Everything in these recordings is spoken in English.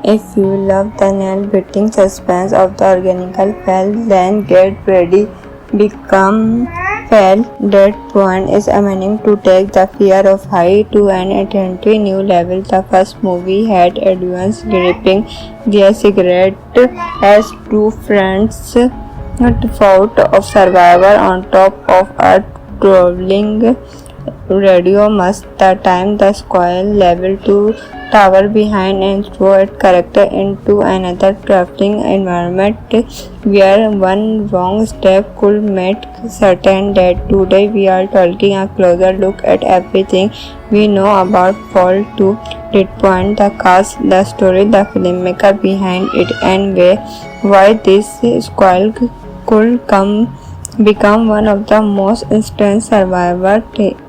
If you love the nail-biting suspense of the organical fell, then get ready. Become Fell Dead Point is aiming to take the fear of height to an entirely new level. The first movie had audience gripping their cigarette as two friends fought of survivor on top of a traveling radio mast. The time the squall level to tower behind and throw its character into another crafting environment where one wrong step could make certain that today we are taking a closer look at everything we know about Fall to Dead Point, the cast, the story, the filmmaker behind it, and why this squall could become one of the most instant survivors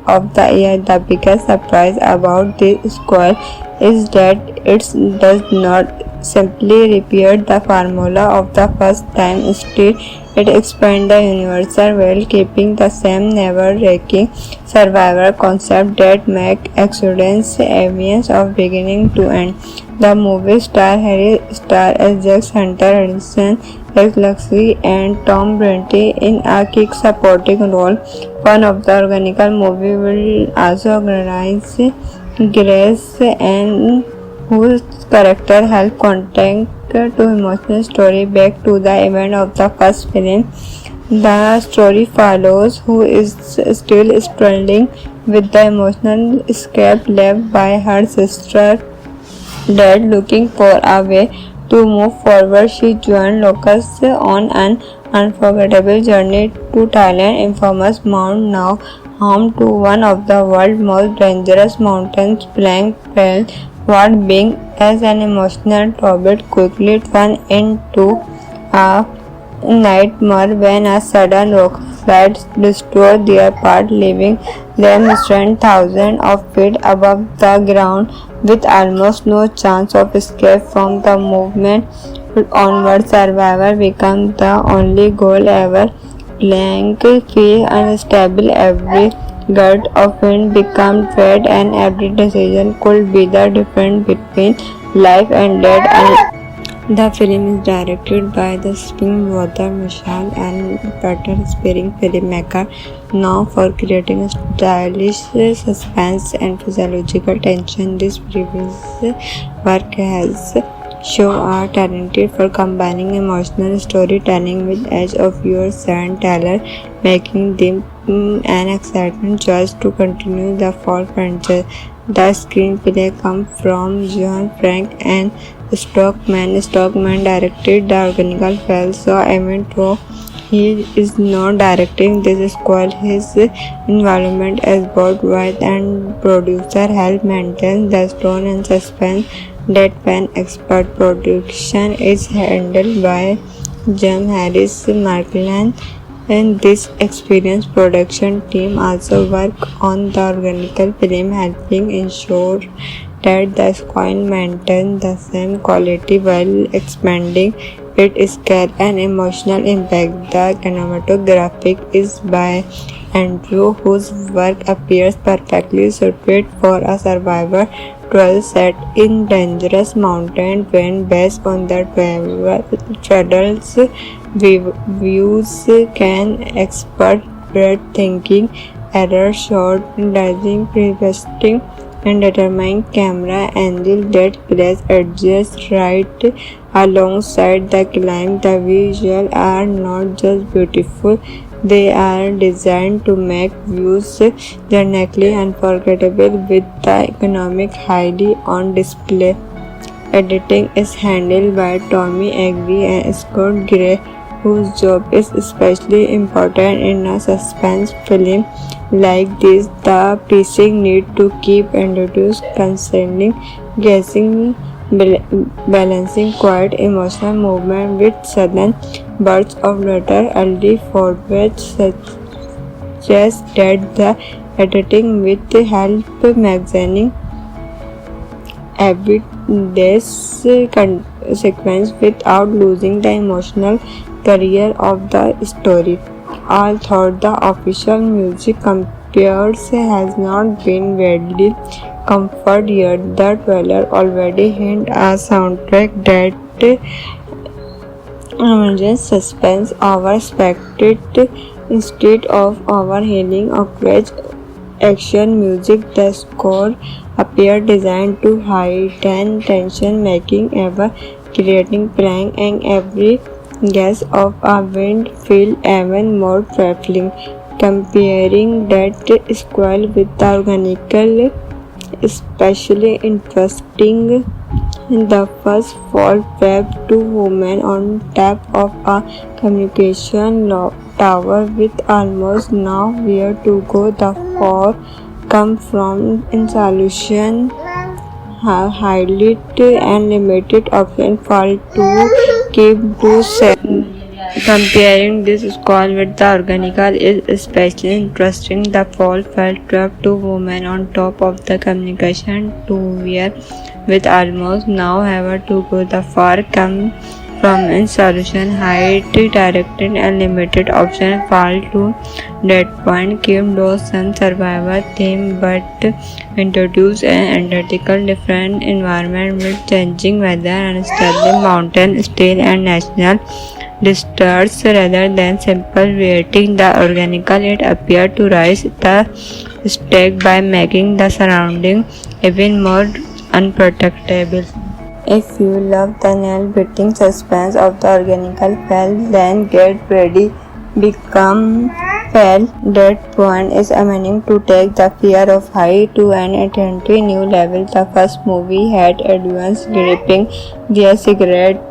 of the year. The biggest surprise about this squall is that it does not simply repeat the formula of the first time. Instead, it expands the universe while keeping the same never-ending survivor concept that make accidents obvious of beginning to end. The movie star Harry Star as Jack Hunter, Harrison as Luxley, and Tom Brenty in a key supporting role. One of the organical movie will also organize Grace and whose character help contact to emotional story back to the event of the first film. The story follows who is still struggling with the emotional escape left by her sister dead. Looking for a way to move forward, she joined locals on an unforgettable journey to Thailand, infamous Mount, now home to one of the world's most dangerous mountains. Blank fell what being as an emotional torment quickly turned into a nightmare when a sudden rockslide destroyed their path, leaving them stranded thousands of feet above the ground with almost no chance of escape from the movement onward. Survivor became the only goal ever. Blank feel unstable. Every gust of wind became dread, and every decision could be the difference between life and death. The film is directed by the Springwater Michelle and Peter Spearing filmmaker, known for creating stylish suspense and physiological tension. This previous work has shown are talented for combining emotional storytelling with edge of viewer Sharon Taylor, making them an exciting choice to continue the Fall franchise. The screenplay comes from John Frank and Stockman. Stockman directed the original film, so even though he is not directing this squall, his involvement as both writer and producer help maintain the tone and suspense that when expert production is handled by Jim Harris Markland, and this experienced production team also work on the organical film, helping ensure that the squall maintains the same quality while expanding its scale and emotional impact. The cinematography is by Andrew, whose work appears perfectly suited for a survivor trail set in dangerous mountain when based on the travel's views can expert breathtaking error shot, dodging, preventing and determined camera angle that place adjusts right alongside the climb. The visuals are not just beautiful, they are designed to make views genuinely unforgettable with the economic highly on display. Editing is handled by Tommy Agri and Scott Gray, whose job is especially important in a suspense film like this. The pacing need to keep introduced concerning guessing, balancing quiet emotional movement with sudden bursts of laughter. Early forward suggests that the editing with the help magazine every day's sequence without losing the emotional career of the story. Although the official music compares has not been widely comfort, yet the trailer already hinted a soundtrack that emerges suspense over expected instead of overhauling or crash action music. The score appeared designed to heighten tension, making ever creating prank and every guess of a wind feel even more trifling. Comparing that squall with the organical, especially interesting. The first fall trapped two women on top of a communication tower with almost nowhere to go. The four come from in solution highlight and limited option fall to keep to seven. Comparing this squall with the organical is especially interesting. The fall felt trapped two women on top of the communication tower with almost now ever to go. The far come from in solution height directed and limited option fall to that point came those some survivor theme but introduce an identical different environment with changing weather and unstable mountain still and national disasters rather than simple waiting. The organical it appeared to rise the stake by making the surrounding even more unprotectable. If you love the nail-biting suspense of the organical fell, then get ready. Become fell. That point is aiming to take the fear of height to an entirely new level. The first movie had advanced gripping their cigarette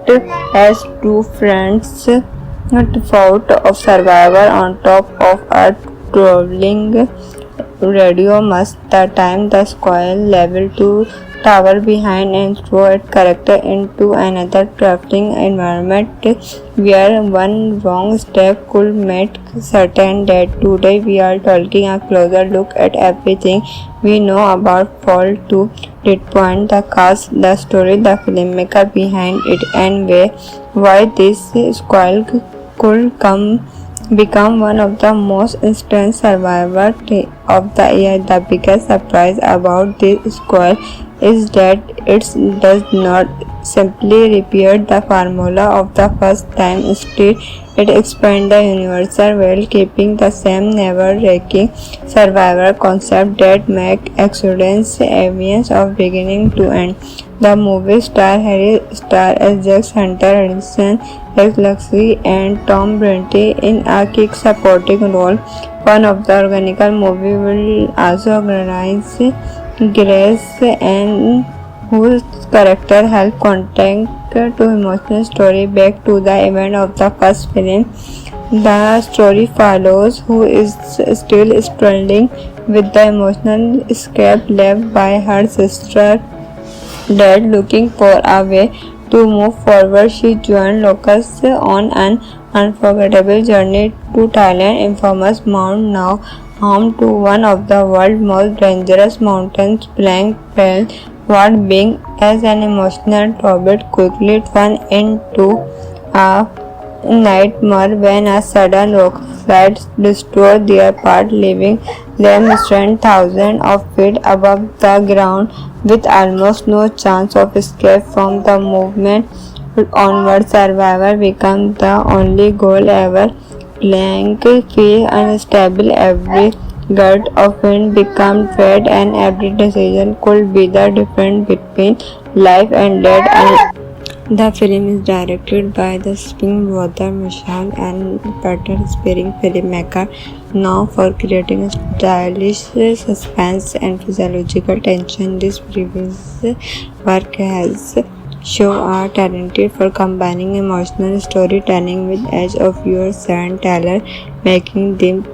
as two friends fought of survivor on top of a traveling radio must the time the squall level to tower behind and throw its character into another crafting environment where one wrong step could make certain that today we are taking a closer look at everything we know about Fall to that point, the cast, the story, the filmmaker behind it, and why this squall could become one of the most instant survivors of the year. The biggest surprise about this squall is that it does not simply repeat the formula of the first time. Instead, it expands the universe while keeping the same never-wrecking survivor concept that make accidents evidence of beginning to end. The movie star Harry Star as Jack Hunter, Edison, Rex Luxley, and Tom Brenty in a key supporting role. One of the organical movie will also organize Grace and whose character help contact to emotional story back to the event of the first film. The story follows who is still struggling with the emotional escape left by her sister dead. Looking for a way to move forward, she joined locals on an unforgettable journey to Thailand, infamous Mount now home to one of the world's most dangerous mountains. Blank fell what being as an emotional torment quickly turned into a nightmare when a sudden rockslide destroyed their path, leaving them stranded thousands of feet above the ground with almost no chance of escape from the movement onward. Survival became the only goal ever. Blank feel unstable, every gust of wind became dread, and every decision could be the difference between life and death. The film is directed by the Spring brother Michelle and Peter Spearing filmmaker, known for creating stylish suspense and physiological tension. This previous work has shown are talented for combining emotional storytelling with edge of your Sharon Taylor, making them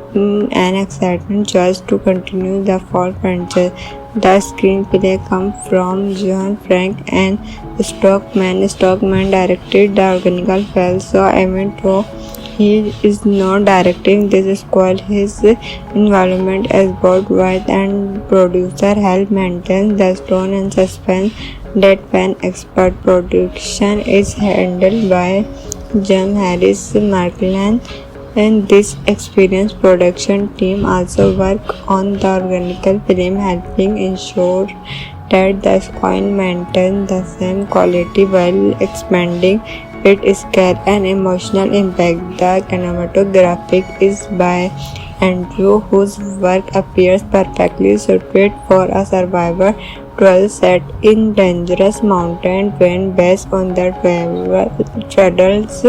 an exciting choice to continue the Fall franchise. The screenplay comes from John Frank and Stockman. Stockman directed the original film, so even though he is not directing this squad, his involvement as both writer and producer help maintain the tone and suspense that when expert production is handled by Jim Harris, Markland And this experienced production team also work on the organic film, helping ensure that the squad maintains the same quality while expanding its scale and emotional impact. The cinematography is by Andrew, whose work appears perfectly suited for a survivor trail set in dangerous mountain terrain based on the travel's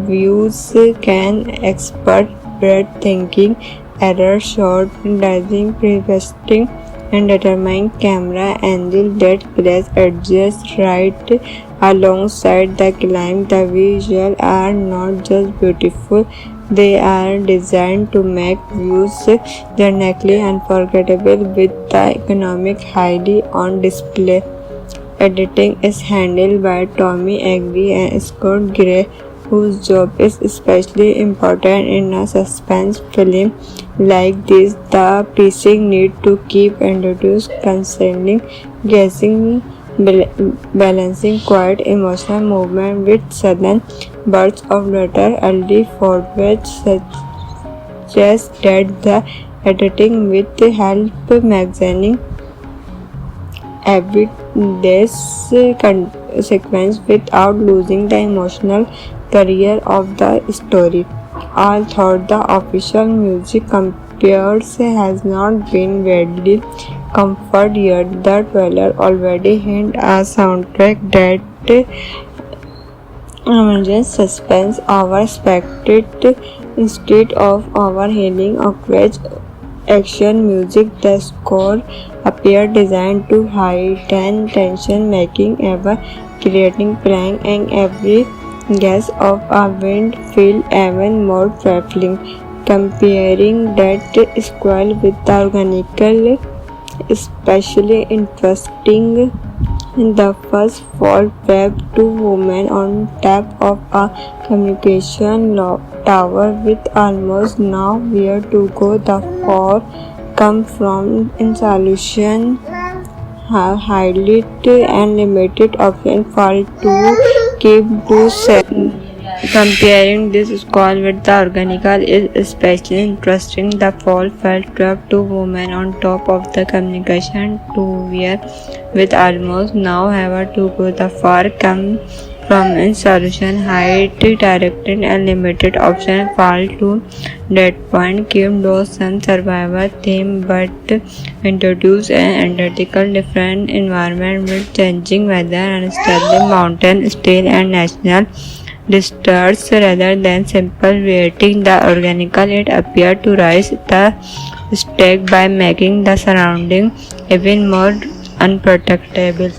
views can expert breathtaking error shot, dodging, preventing and determine camera angle that place adjust right alongside the climb. The visuals are not just beautiful, they are designed to make views dramatically unforgettable with the economic highly on display. Editing is handled by Tommy Agri and Scott Gray, whose job is especially important in a suspense film like this. The pacing need to keep introduced concerning guessing, balancing quiet emotional movement with sudden bursts of laughter. Early footage suggests that the editing with help magazine everyday's sequence without losing the emotional career of the story. Although the official music compares has not been widely confirmed yet, the trailer already hints a soundtrack that emerges suspense over expected instead of overhauling awkward action music. The score appeared designed to heighten tension, making ever creating prank and every guess of a wind feel even more trifling. Comparing that squall with the organical, especially interesting. In the first fall trapped two women on top of a communication tower with almost nowhere to go. The fall come from in solution highlight and limited option fall to keep to seven. Comparing this squall with the organical is especially interesting. The fall felt trapped two women on top of the communication tower with almost now have to go. The far come from in solution height directed and limited option fall to that point. Kim does some survivor theme but introduce an identical different environment with changing weather and stable mountain still and national disasters rather than simple waiting. The organical it appeared to rise the stake by making the surrounding even more unprotectable.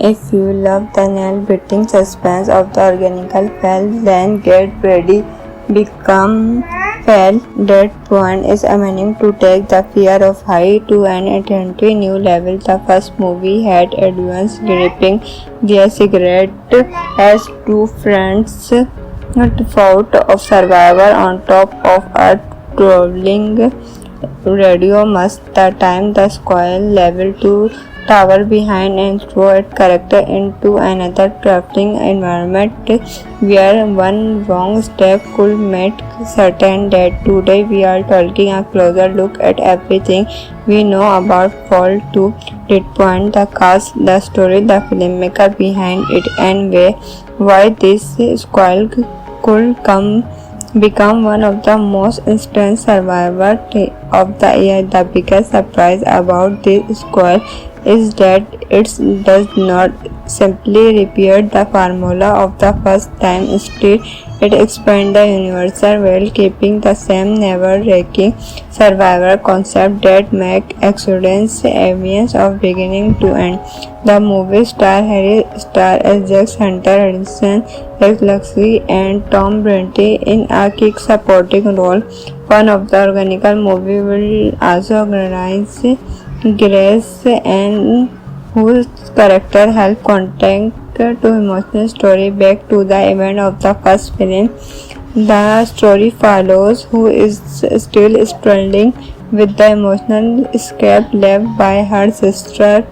If you love the nail-biting suspense of the organical fell, then get ready. Become fell. That point is aiming to take the fear of height to an entirely new level. The first movie had advanced gripping their cigarette as two friends fought of survivor on top of a traveling radio must. The time the squall level to tower behind and throw its character into another traveling environment where one wrong step could make certain that today we are taking a closer look at everything we know about Fall to that point, the cast, the story, the filmmaker behind it, and why this squall could become one of the most instant survivors of the year. The biggest surprise about this squall is that it does not simply repeat the formula of the first time. Instead, it expands the universal while keeping the same never-wrecking survivor concept that make accidents evidence of beginning to end. The movie star Harry Star as Jax Hunter, Edison, Rex Luxley, and Tom Brenty in a key supporting role. One of the organical movie will also organize Grace and whose character help contact to emotional story back to the event of the first film. The story follows who is still struggling with the emotional escape left by her sister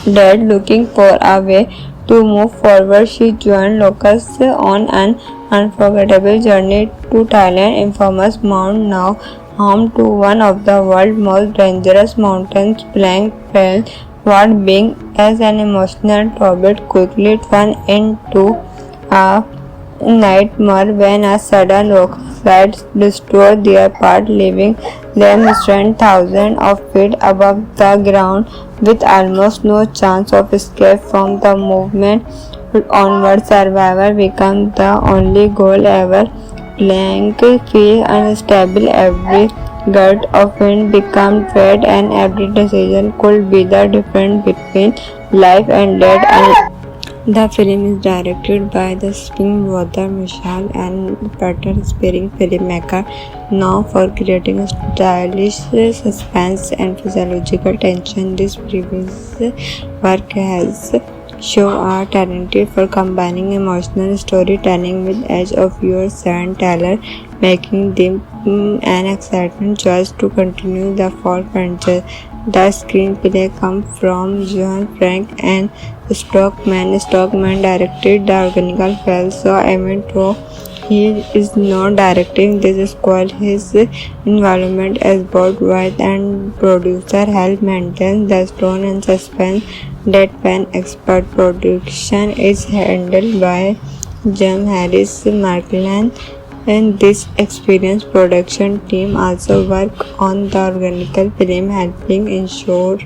dead, looking for a way To move forward, she joined locals on an unforgettable journey to Thailand, infamous Mount, now home to one of the world's most dangerous mountains. Plank fell. What being as an emotional tribute quickly turned into a nightmare when a sudden rockslide destroyed their path, leaving them stranded thousands of feet above the ground with almost no chance of escape from the movement onward. Survival became the only goal ever. Plank feel unstable. Every gust of wind became dread, and every decision could be the difference between life and death. The film is directed by the Springwater Mishal and Peter Spearing filmmaker, known for creating stylish suspense and physiological tension. This previous work has shown are talented for combining emotional storytelling with edge of your Sharon Taylor, making them an exciting choice to continue the fall franchise. The screenplay comes from John Frank and Stockman. Stockman directed the original film, so even though he is not directing this squad, his involvement as both writer and producer help maintain the tone and suspense. Deadpan expert production is handled by Jim Harris Markland, and this experienced production team also work on the organic film, helping ensure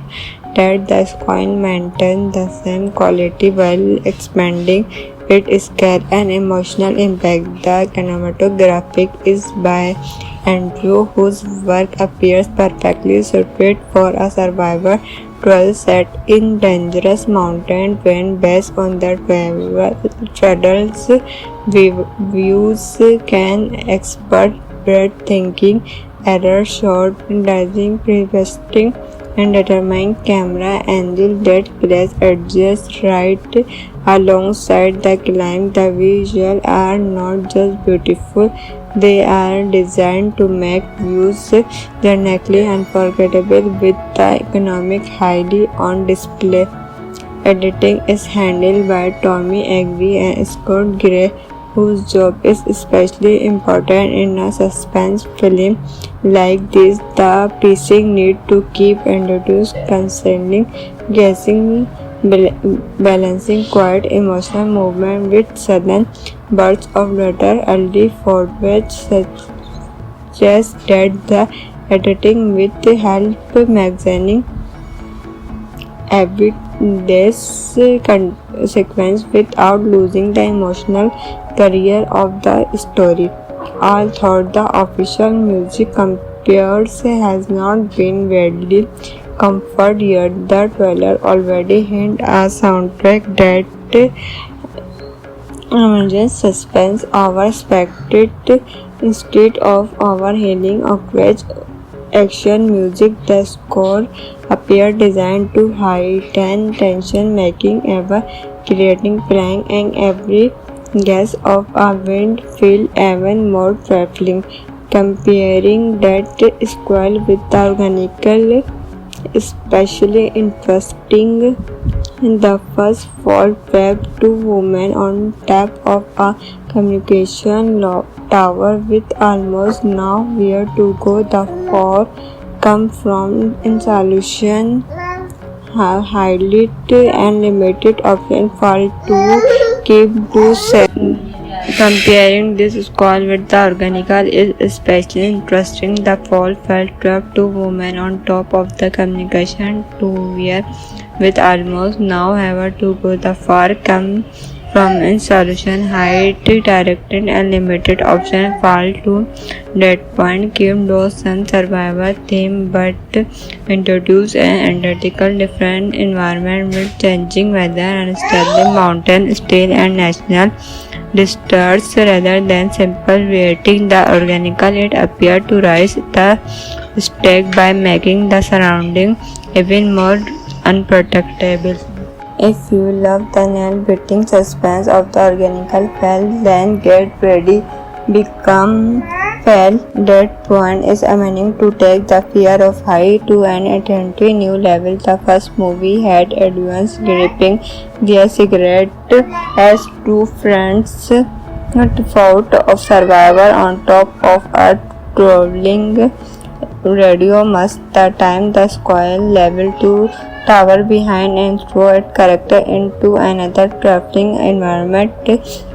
that the screen maintains the same quality while expanding its scale and emotional impact. The cinematography is by Andrew, whose work appears perfectly suited for a survivor trial set in dangerous mountain terrain based on the travel's views. Can expert breathtaking error shot, dodging, preventing and determined camera angle that place adjust right alongside the climb. The visuals are not just beautiful, they are designed to make views dramatically unforgettable with the economic highly on display. Editing is handled by Tommy Agri and Scott Gray, whose job is especially important in a suspense film like this. The pacing need to keep introduced concerning guessing, balancing quiet emotional movement with sudden bursts of laughter. Early footage suggests that the editing with help magazine every day's sequence without losing the emotional career of the story. Although the official music compares has not been widely confirmed yet, the trailer already hints a soundtrack that emerges suspense overspected instead of overhauling awkward action music. The score appears designed to heighten tension, making ever creating prank and every guess of a wind feel even more trifling. Comparing that squall with the organical, especially interesting. In the first fall trapped two women on top of a communication tower with almost nowhere to go. The four come from in solution highlight and limited option fall to keep to set. Comparing this squall with the organical is especially interesting. The fall felt trapped two women on top of the communication tower with almost now ever to go. The far come from in solution height directed and limited option fall to that point. Kim Dawson survivor theme but introduce an identical different environment with changing weather and unstable mountain still and national disasters rather than simple waiting. The organical it appeared to rise the stake by making the surrounding even more unprotectable. If you love the nail-biting suspense of the organical fell, then get ready. Become Fell that point is aiming to take the fear of height to an entirely new level. The first movie had audience gripping their cigarette as two friends fought of survivor on top of a traveling radio mast. The time the squall level to tower behind and throw its character into another traveling environment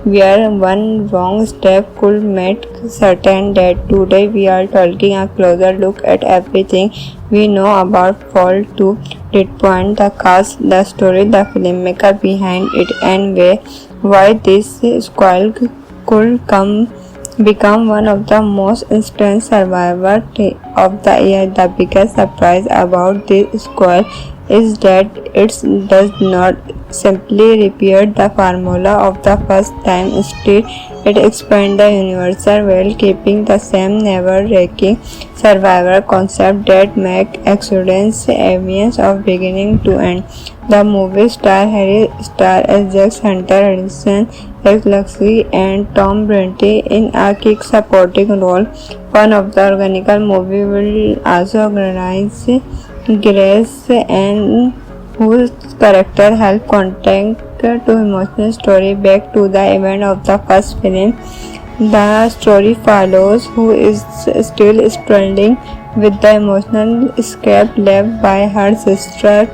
where one wrong step could make certain that today we are taking a closer look at everything we know about Fall to did point the cast, the story, the filmmaker behind it, and why this squall could become one of the most instant survivors of the year. The biggest surprise about this squall is that it does not simply repeat the formula of the first time. Instead, it expands the universe while keeping the same never-ending survivor concept that make accidents evidence of beginning to end. The movie star Harry Star as Jax Hunter Harrison as Luxie and Tom Brenty in a key supporting role. One of the organical movie will also organize Grace and whose character help contact to emotional story back to the event of the first film. The story follows who is still struggling with the emotional escape left by her sister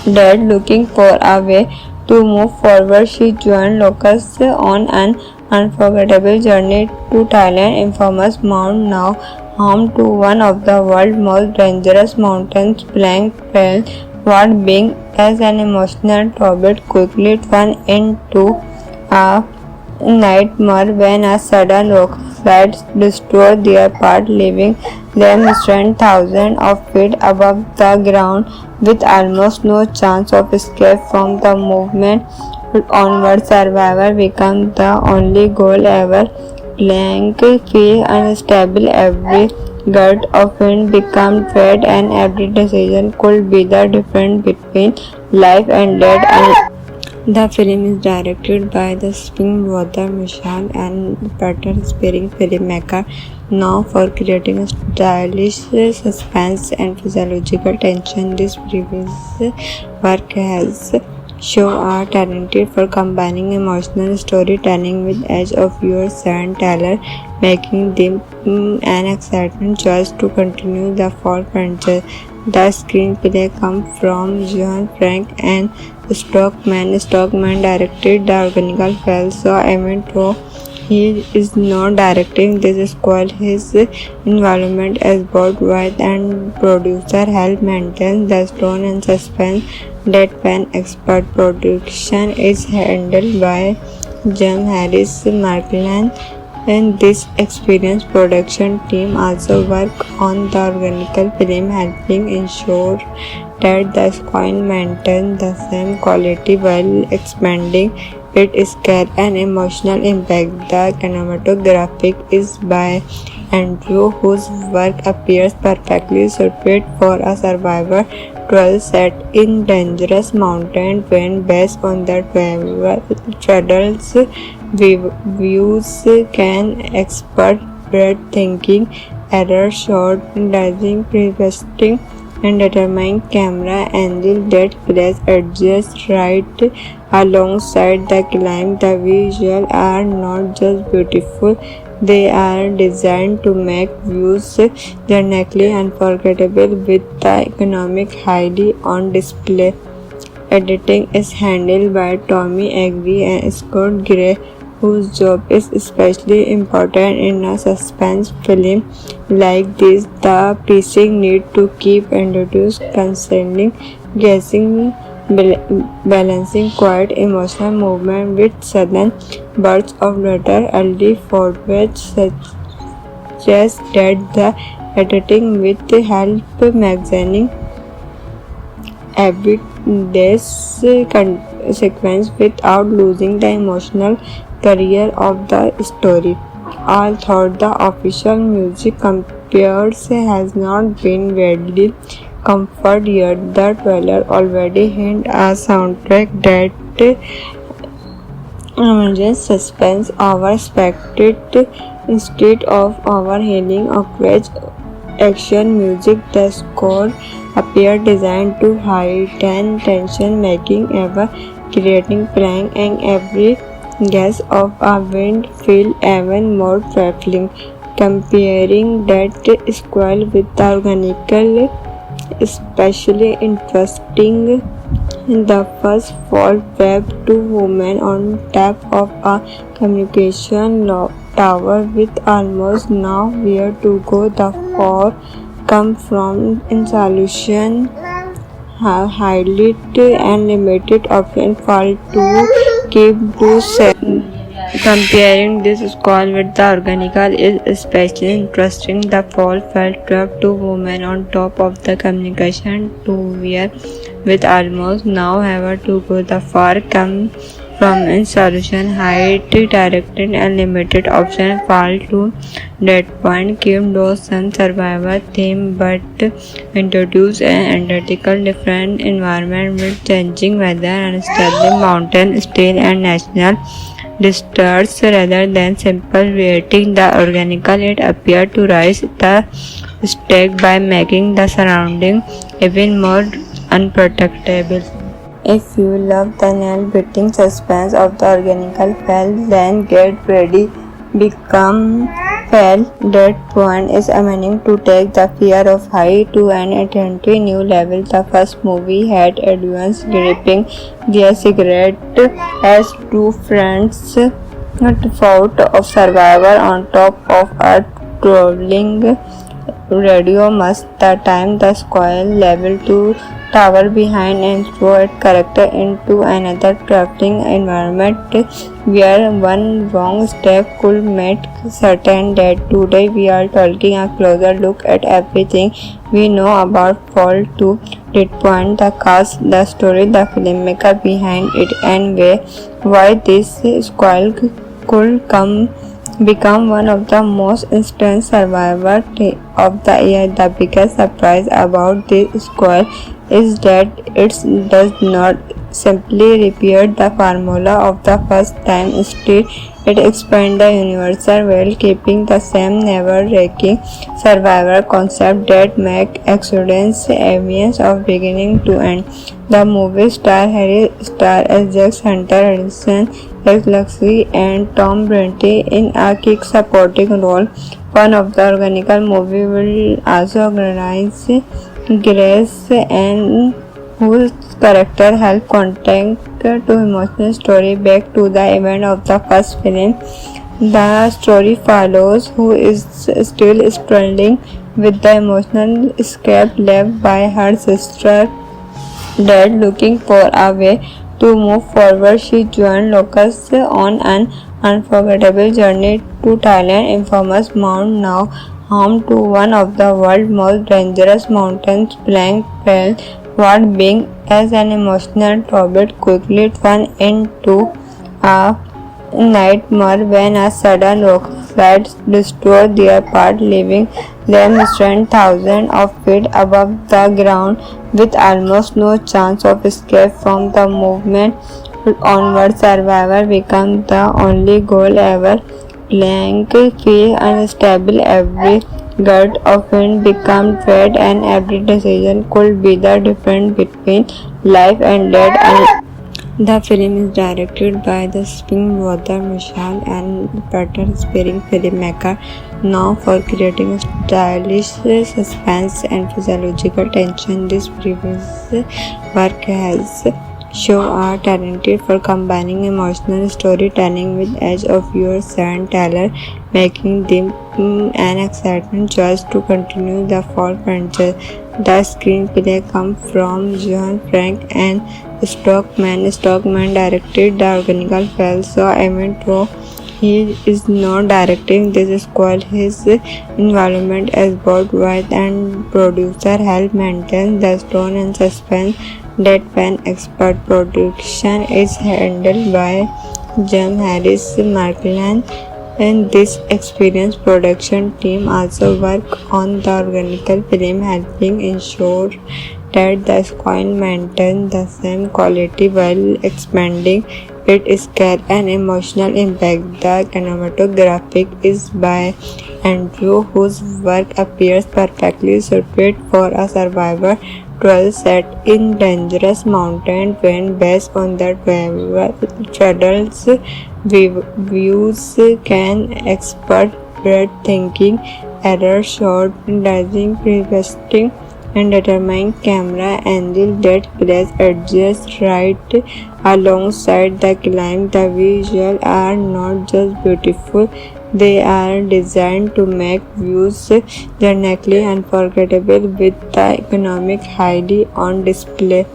dad. Looking for a way to move forward, she joined locals on an unforgettable journey to Thailand, infamous Mount now home to one of the world's most dangerous mountains. Blank fell what being as an emotional tornado quickly turned into a nightmare when a sudden rockslide destroyed their path, leaving them stranded thousands of feet above the ground with almost no chance of escape from the movement onward. Survival became the only goal ever. Blank feel unstable, every gust of wind became dread, and every decision could be the difference between life and death. The film is directed by the Spring brother Michelle and Peter Spearing filmmaker, known for creating stylish suspense and physiological tension. This previous work has shown a talented for combining emotional storytelling with edge of your Sharon Taylor, making them an exciting choice to continue the Fall franchise. The screenplay comes from Johan Frank and Stockman. Stockman directed the original film, so even though he is not directing this squad, his involvement as both writer and producer help maintain the tone and suspense that when expert production is handled by Jim Harris Markland, and this experienced production team also work on the organical film, helping ensure that the screen maintains the same quality while expanding its scale and emotional impact. The cinematography is by Andrew, whose work appears perfectly suited for a survivor trail set in dangerous mountain terrain based on the travel's views can expert breathtaking error shot, dodging, preventing and determining camera angle that place adjust right alongside the climb. The visuals are not just beautiful, they are designed to make views genuinely unforgettable with the economic highly on display. Editing is handled by Tommy Agri and Scott Gray, whose job is especially important in a suspense film like this. The pacing need to keep introduced concerning guessing, balancing quiet emotional movement with sudden bursts of laughter. Early footage suggests that the editing with help magazine everyday's sequence without losing the emotional career of the story. Although the official music compares has not been widely confirmed yet, the trailer already hints a soundtrack that emerges suspense over expected Instead of overhauling or crash action music, the score appeared designed to heighten tension, making ever creating prank and every gas of a wind feel even more trifling. Comparing that squall with the organical, especially interesting. The first fall web two women on top of a communication tower with almost nowhere to go. The four come from in solution highlight and limited option fall to keep to seven. Comparing this squall with the organical is especially interesting. The fall felt trapped two women on top of the communication tower with almost now ever to go. The far come from in solution height directed and limited option fall to that point Kim Dawson survivor theme but introduce an identical different environment with changing weather and unstable mountain steel and national disasters rather than simple creating the organical. It appeared to raise the stake by making the surrounding even more unprotectable. If you love the nail-biting suspense of the organical fell, then get ready. Become fell. That point is aiming to take the fear of height to an entirely new level. The first movie had audience gripping their cigarette as two friends fought of survivor on top of a trolling radio must the time the squall level to tower behind and throw its character into another crafting environment where one wrong step could make certain that today we are taking a closer look at everything we know about Fall to that point the cast, the story, the filmmaker behind it and why this squall could become one of the most instant survivors of the year. The biggest surprise about this squall is that it does not simply repeat the formula of the first time. Instead, it expands the universe while keeping the same never-breaking survivor concept that make accidents evidence of beginning to end. The movie star Harry Star as Jack Hunter Harrison as Luxie and Tom Brenty in a key supporting role. One of the organical movie will also organize Grace and whose character help connect to emotional story back to the event of the first film. The story follows who is still struggling with the emotional escape left by her sister dad looking for a way to move forward. She joined locals on an unforgettable journey to Thailand, infamous Mount now home to one of the world's most dangerous mountains, Blank Fell. What being as an emotional tribute quickly turned into a nightmare when a sudden rockslide destroyed their path, leaving them stranded thousands of feet above the ground with almost no chance of escape from the movement onward. Survivor became the only goal ever. Blank feel unstable, every gust of wind became dread and every decision could be the difference between life and death. The film is directed by the Spring brother Michelle and Peter Spearing filmmaker known for creating stylish suspense and physiological tension. This previous work has shown are talented for combining emotional storytelling with edge of your Sharon Taylor, making them an exciting choice to continue the Fall franchise. The screenplay comes from John Frank and Stockman. Stockman directed the original film, so even though he is not directing this squall, his involvement as both writer and producer help maintain the tone and suspense that when expert production is handled by Jim Harris Markland and this experienced production team also work on the organical film helping ensure that the squall maintains the same quality while expanding It scare and emotional impact. The cinematographic is by Andrew, whose work appears perfectly suited for a survivor trail set in dangerous mountain when based on the travel's views can expert breathtaking error shot, dazing, preventing and determined camera angle that place adjusts right alongside the climb. The visuals are not just beautiful, they are designed to make views genuinely unforgettable with the economic highly on display.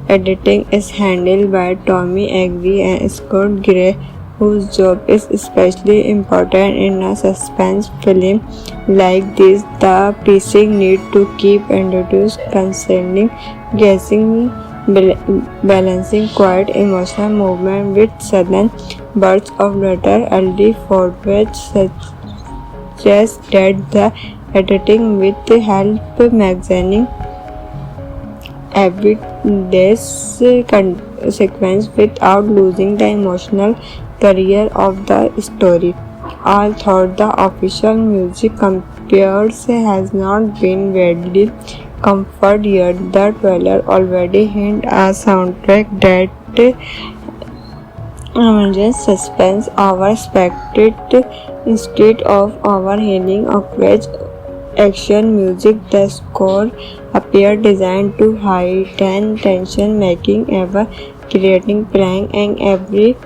Editing is handled by Tommy Agee and Scott Gray, whose job is especially important in a suspense film like this. The pacing need to keep introduced concerning guessing, balancing quiet emotional movement with sudden bursts of laughter. Early footage suggests that the editing with help magazine everyday sequence without losing the emotional career of the story. Although the official music compares has not been widely confirmed yet, the trailer already hints a soundtrack that emerges suspense overspected instead of overhauling awkward action music. The score appeared designed to heighten tension, making ever creating prank and every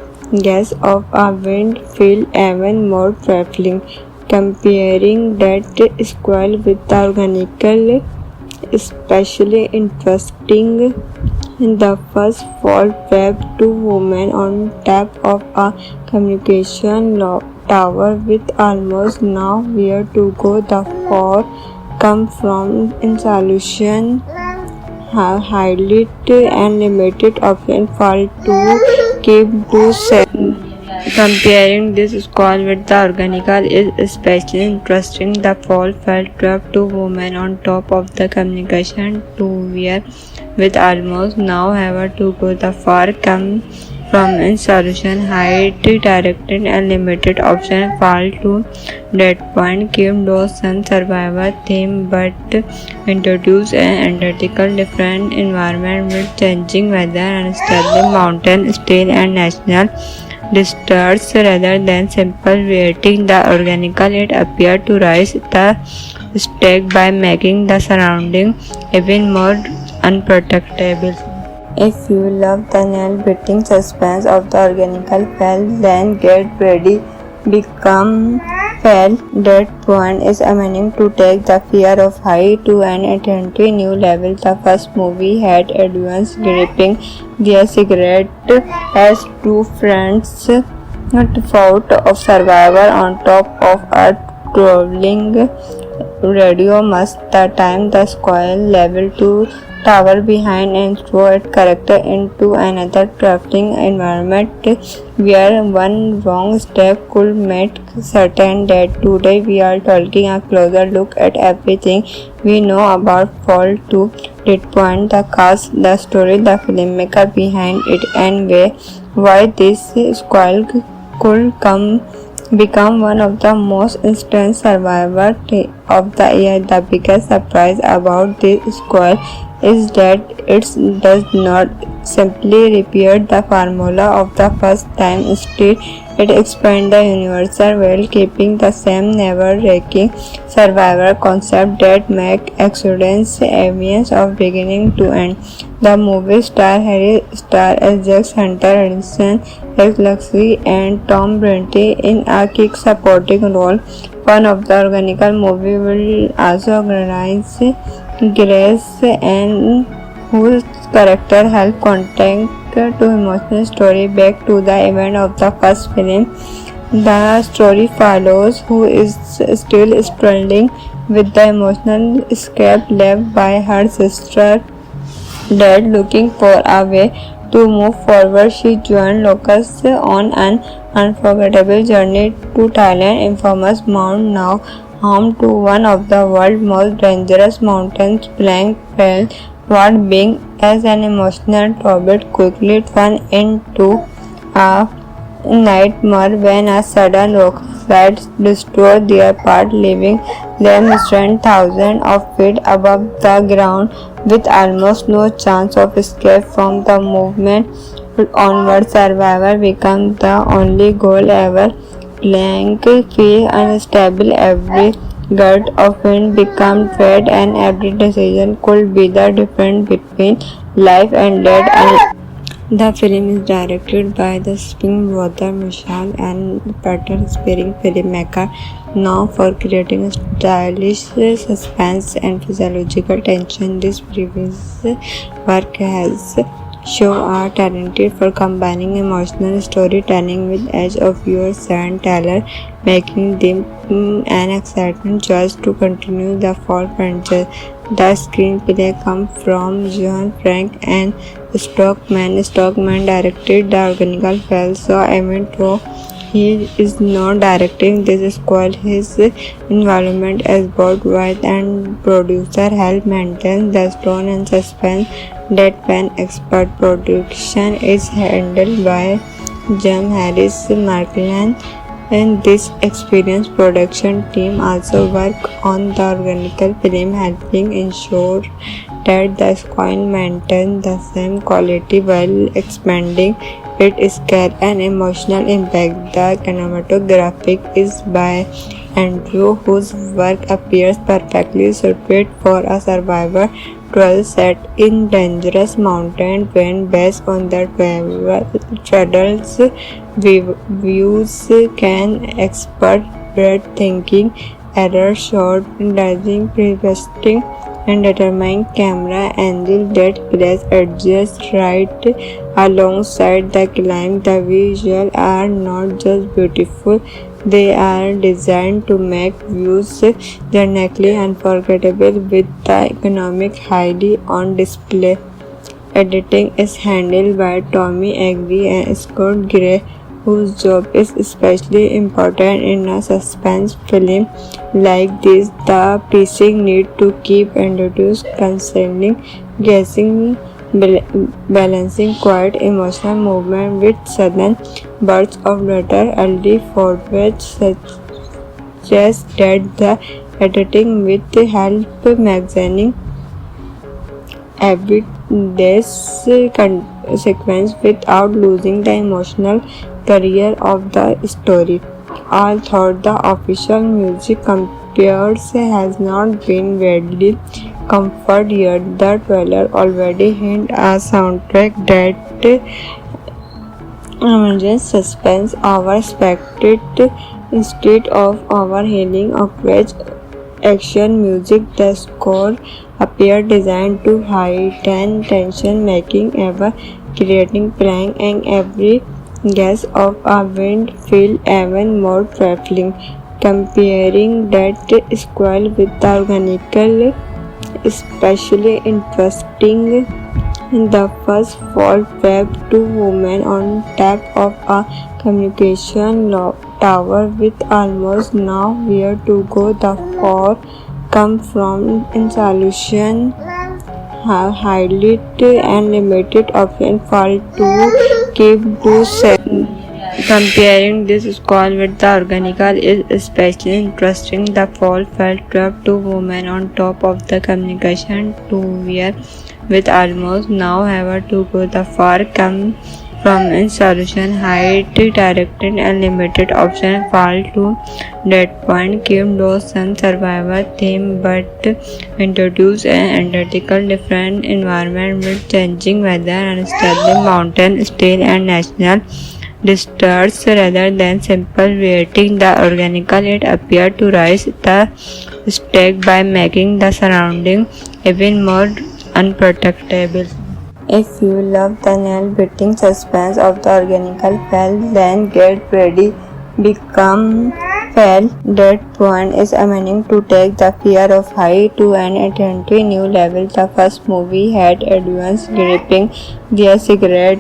guess of a wind feel even more trifling. Comparing that squall with the organical, especially interesting. In the first fall trapped two women on top of a communication tower with almost nowhere to go. The fall come from in solution have highlight and limited option fall to keep to set. Comparing this squall with the organical is especially interesting. The fall felt trapped two women on top of the communication tower with almost now ever to go. The far come from in solution height directed and limited option fall to that point. Kim Dawson survivor theme but introduce an identical different environment with changing weather and unstable mountain still and national disasters rather than simple waiting. The organical it appeared to rise the stake by making the surrounding even more unprotectable. If you love the nail-biting suspense of the organical fell, then get ready. Become fell. That point is aiming to take the fear of height to an entirely new level. The first movie had audience gripping their cigarette as two friends fought of survivor on top of a traveling radio mast. The time the squall level to tower behind and throw its character into another traveling environment where one wrong step could make certain that today we are taking a closer look at everything we know about Fall to that point, the cast, the story, the filmmaker behind it, and why this squall could become one of the most instant survivors of the year. The biggest surprise about this squall is that it does not simply repeat the formula of the first time. Instead, it expands the universe while keeping the same never-wrecking survivor concept that make accidents obvious of beginning to end. The movie star Harry Star as Jack Hunter, Edison, Rex Luxley, and Tom Brenty in a key supporting role. One of the organical movie will also organize Grace and whose character help contact to emotional story back to the event of the first film. The story follows who is still struggling with the emotional escape left by her sister dead. Looking for a way to move forward, she joined locals on an unforgettable journey to Thailand, infamous Mount now home to one of the world's most dangerous mountains. Blank fell what being as an emotional tribute quickly turned into a nightmare when a sudden rockslide destroyed their path, leaving them stranded thousands of feet above the ground with almost no chance of escape from the movement. Onward, survival becomes the only goal ever. Blank, feel unstable, every gust of wind becomes dread, and every decision could be the difference between life and death. The film is directed by the Springwater Mishal and Peter Spearing filmmaker, known for creating stylish suspense and physiological tension. This previous work has shown are talented for combining emotional storytelling with edge of viewer's Sharon Taylor, making them an exciting choice to continue the Fall franchise. The screenplay comes from John Frank and Stockman. Stockman directed the original film, so even though he is not directing this squad, his involvement as both writer and producer help maintain the tone and suspense. Deadpan expert production is handled by Jim Harris Markland, and this experienced production team also work on the organical film, helping ensure that the squad maintains the same quality while expanding its scale and emotional impact. The cinematography is by Andrew, whose work appears perfectly suited for a survivor trail set in dangerous mountain when based on the travel's views can expert breathtaking error shot, dodging, preventing and determining camera angle that place adjust right alongside the climb. The visuals are not just beautiful, they are designed to make views dramatically unforgettable with the economic highly on display. Editing is handled by Tommy Agri and Scott Gray, whose job is especially important in a suspense film like this. The pacing need to keep introduced concerning guessing, balancing quiet emotional movement with sudden bursts of laughter. Early forward suggests that the editing with the help magazine every day's sequence without losing the emotional career of the story. Although the official music compares has not been widely confirmed yet, the trailer already hints a soundtrack that emerges suspense overspected instead of overhauling awkward action music. The score appears designed to heighten tension, making ever creating prank and every guess of a wind feel even more trifling. Comparing that squall with the organical, especially interesting. The first fall trapped two women on top of a communication tower with almost nowhere to go. The fall come from insolution, highlight and limited option fall to keep to seven. Comparing this squall with the organical is especially interesting. The fall fell trapped two women on top of the communication tower with almost nowhere to go. The far come from in solution height directed and limited option fall to that point came those some survivor theme but introduce an identical different environment with changing weather and unstable mountain still and national disasters rather than simple waiting. The organical it appeared to rise the stake by making the surrounding even more unprotectable. If you love the nail-biting suspense of the organical fell, then get ready. Become fell. That point is aiming to take the fear of height to an entirely new level. The first movie had advanced gripping their cigarette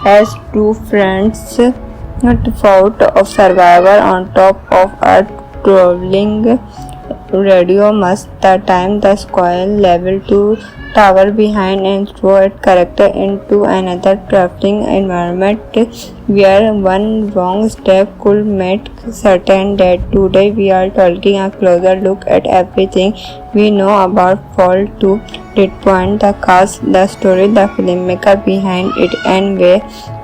as two friends fought of survivor on top of a traveling radio must the time the squall level to tower behind and throw its character into another traveling environment where one wrong step could make certain that today we are taking a closer look at everything we know about Fall to Point, the cast, the story, the filmmaker behind it, and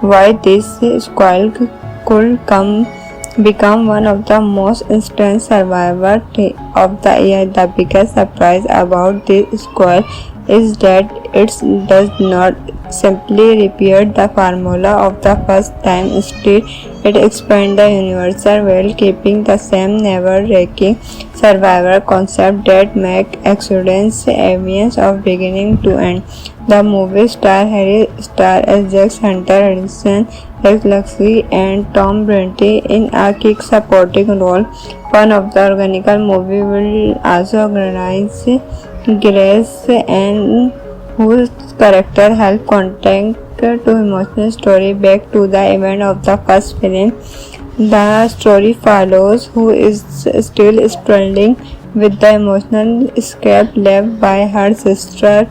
why this squall could become one of the most instant survivors of the year. The biggest surprise about this squall is that it does not simply repeat the formula of the first time. Instead, it expands the universal while keeping the same never-wrecking survivor concept that make Exodus evidence of beginning to end. The movie star as Jack Hunter, Edison, Rex Luxley, and Tom Brenty in a key supporting role. One of the organic movie will also organize Grace and whose character help connect to emotional story back to the event of the first film. The story follows who is still struggling with the emotional escape left by her sister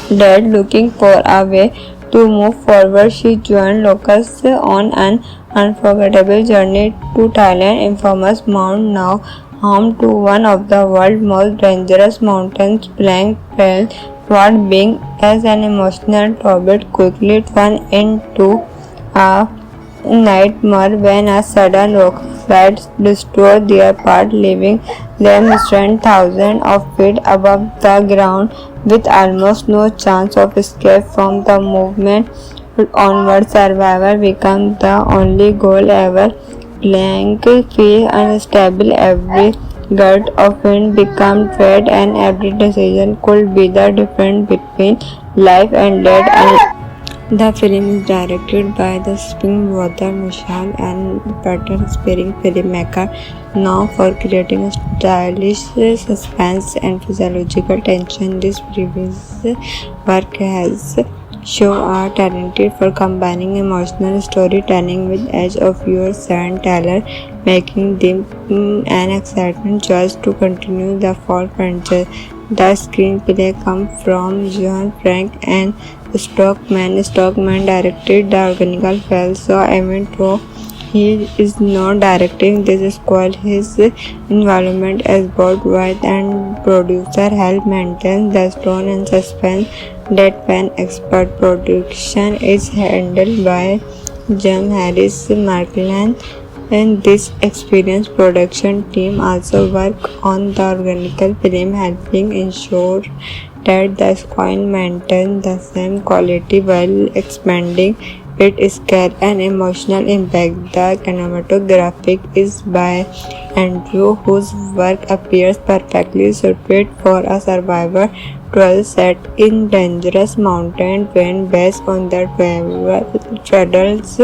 dead. Looking for a way to move forward, she joined locals on an unforgettable journey to Thailand, infamous Mount now home to one of the world's most dangerous mountains. Blank fell what being as an emotional torment quickly turned into a nightmare when a sudden rockslide destroyed their path, leaving them stranded thousands of feet above the ground with almost no chance of escape. From the movement onward, survival became the only goal ever. Blank feel unstable, every gust of wind became dread, and every decision could be the difference between life and death. The film is directed by the Springwater Mishal and pattern sparing filmmaker known for creating stylish suspense and physiological tension. This previous work has shown are talented for combining emotional storytelling with edge of your Sharon Taylor, making them an exciting choice to continue the Fall franchise. The screenplay comes from John Frank and Stockman. Stockman directed the original film, so even though he is not directing this squad, his involvement as both writer and producer help maintain the tone and suspense that when expert production is handled by Jim Harris Markland, and this experienced production team also work on the organic film, helping ensure that the squad maintains the same quality while expanding its scale and emotional impact. The cinematography is by Andrew, whose work appears perfectly suited for a survivor trial set in dangerous mountain when based on the travel's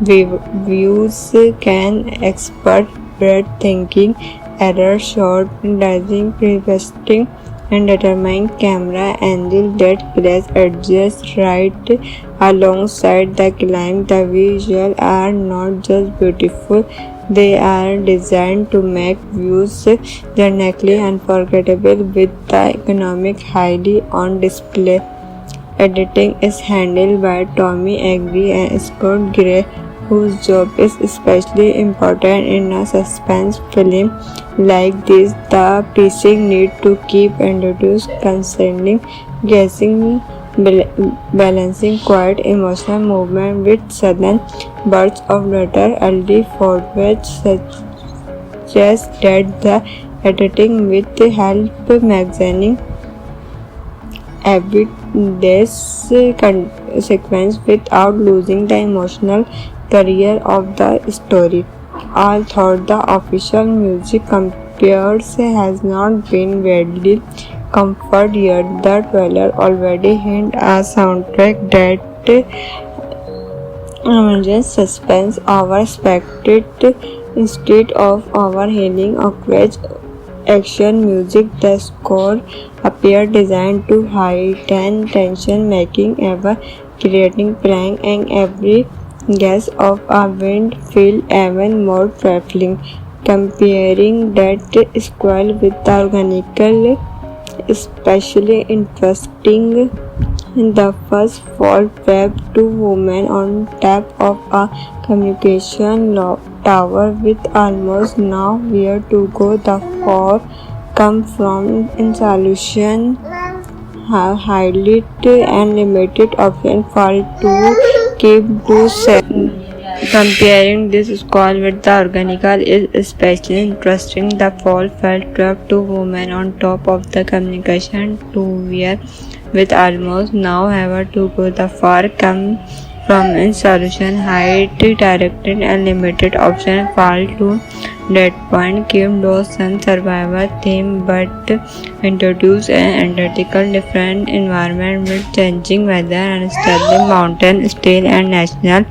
views can expert breathtaking error shot, dodging, preventing and determine camera angle that place adjust right alongside the climb. The visuals are not just beautiful, they are designed to make views genuinely unforgettable with the economic highly on display. Editing is handled by Tommy Agri and Scott Gray, whose job is especially important in a suspense film like this. The pacing need to keep introduced concerning guessing, balancing quiet emotional movement with sudden bursts of laughter. Early forward suggests that the editing with help magazine every day's sequence without losing the emotional career of the story. Although the official music compares has not been widely confirmed yet, the trailer already hints a soundtrack that emerges suspense overspected instead of overhauling awkward action music. The score appears designed to heighten tension, making ever creating prank and every gust of a wind feel even more trifling. Comparing that squall with the organical, especially interesting. The first fall trapped two women on top of a communication tower with almost nowhere to go. The four come from in solution, highlight and limited option fall to keep to seven. Comparing this squall with the organical is especially interesting. The fall felt trapped two women on top of the communication tower with almost now ever to go. The far come from in solution height directed and limited option fall to that point. Kim Dawson survivor theme but introduce an identical different environment with changing weather and stable mountain still and national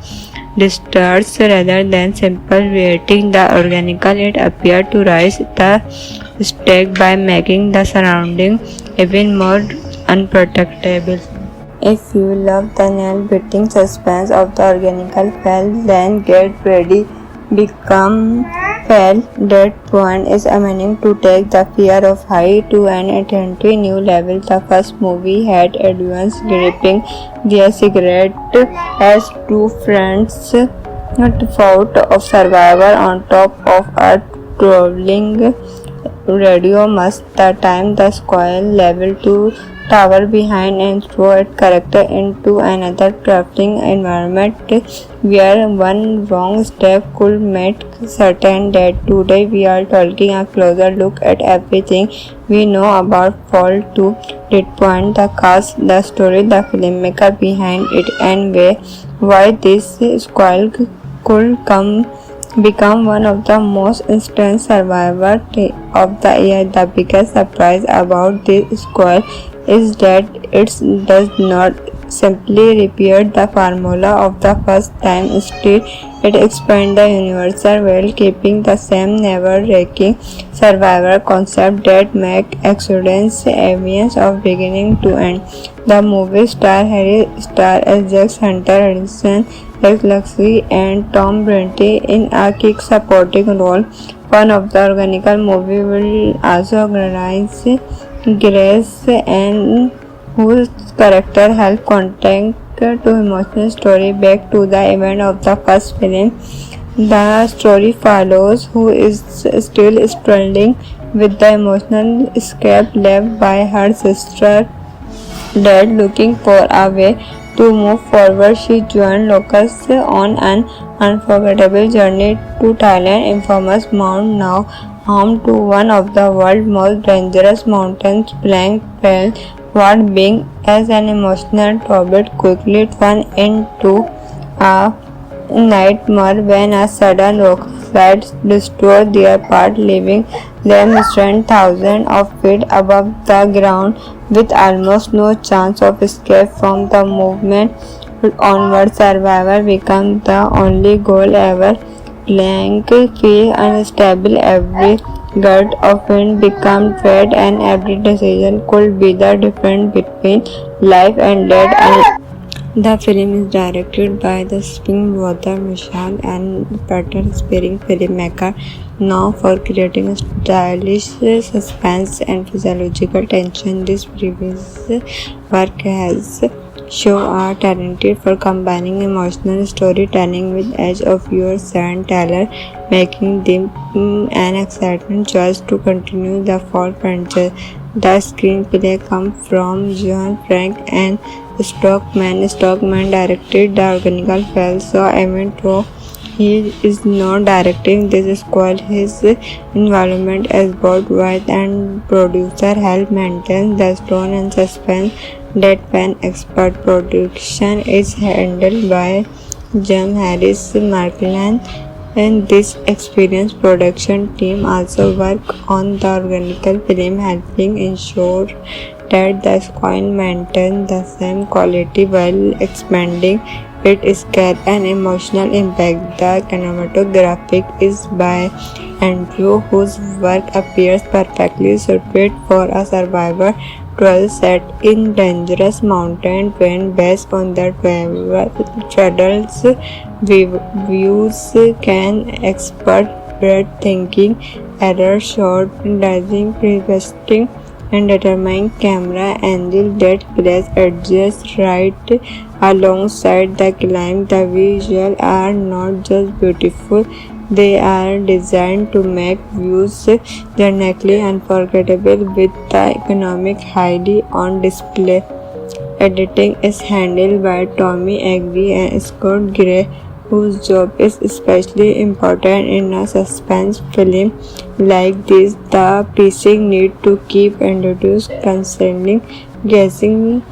disasters rather than simple waiting the organical. It appeared to rise the stake by making the surrounding even more unprotectable. If you love the nail-biting suspense of the organical fell, then get ready. Become fell. That point is aiming to take the fear of height to an entirely new level. The first movie had audience gripping their cigarette as two friends fought of survivor on top of a traveling radio must the time the squall level to tower behind and throw its character into another crafting environment where one wrong step could make certain that today we are taking a closer look at everything we know about Fall 2. Did point the cast, the story, the filmmaker behind it, and why this squall could become one of the most instant survivors of the year. The biggest surprise about this squall is that it does not simply repeat the formula of the first time. Instead, it expands the universal while keeping the same never-wrecking survivor concept that make accidents evidence of beginning to end. The movie star Harry Star as Jax Hunter Harrison, Rex Luxley, and Tom Brenty in a key supporting role. One of the organical movie will also organize Grace and whose character help contact to emotional story back to the event of the first film. The story follows who is still struggling with the emotional escape left by her sister dead. Looking for a way to move forward, she joined locals on an unforgettable journey to Thailand, infamous Mount now home to one of the world's most dangerous mountains. Blank fell what being as an emotional tornado quickly turned into a nightmare when a sudden rockslide destroyed their path, leaving them stranded thousands of feet above the ground with almost no chance of escape from the movement onward. Survival became the only goal ever. Blank feel unstable. Every gust of wind became dread, and every decision could be the difference between life and death. The film is directed by the Springwater Michelle and Peter Spearing filmmaker, known for creating stylish suspense and physiological tension. This previous work has shown are talented for combining emotional storytelling with edge of your Sharon Taylor, making them an exciting choice to continue the Fall franchise. The screenplay comes from John Frank and Stockman. Stockman directed the original film, so even though he is not directing this squall, his involvement as both writer and producer help maintain the tone and suspense that when expert production is handled by Jim Harris Markland, and this experienced production team also work on the organical film, helping ensure that the squall maintains the same quality while expanding its scale and emotional impact. The cinematography is by Andrew, whose work appears perfectly suited for a survivor trail set in dangerous mountain terrain based on the travel's views. Can expert breathtaking error shot, dazzling precisely and determined camera angle that place adjusts right alongside the climb. The visuals are not just beautiful, they are designed to make views genuinely unforgettable with the economic highly on display. Editing is handled by Tommy Agee and Scott Gray, whose job is especially important in a suspense film like this. The pacing need to keep introduced concerning guessing,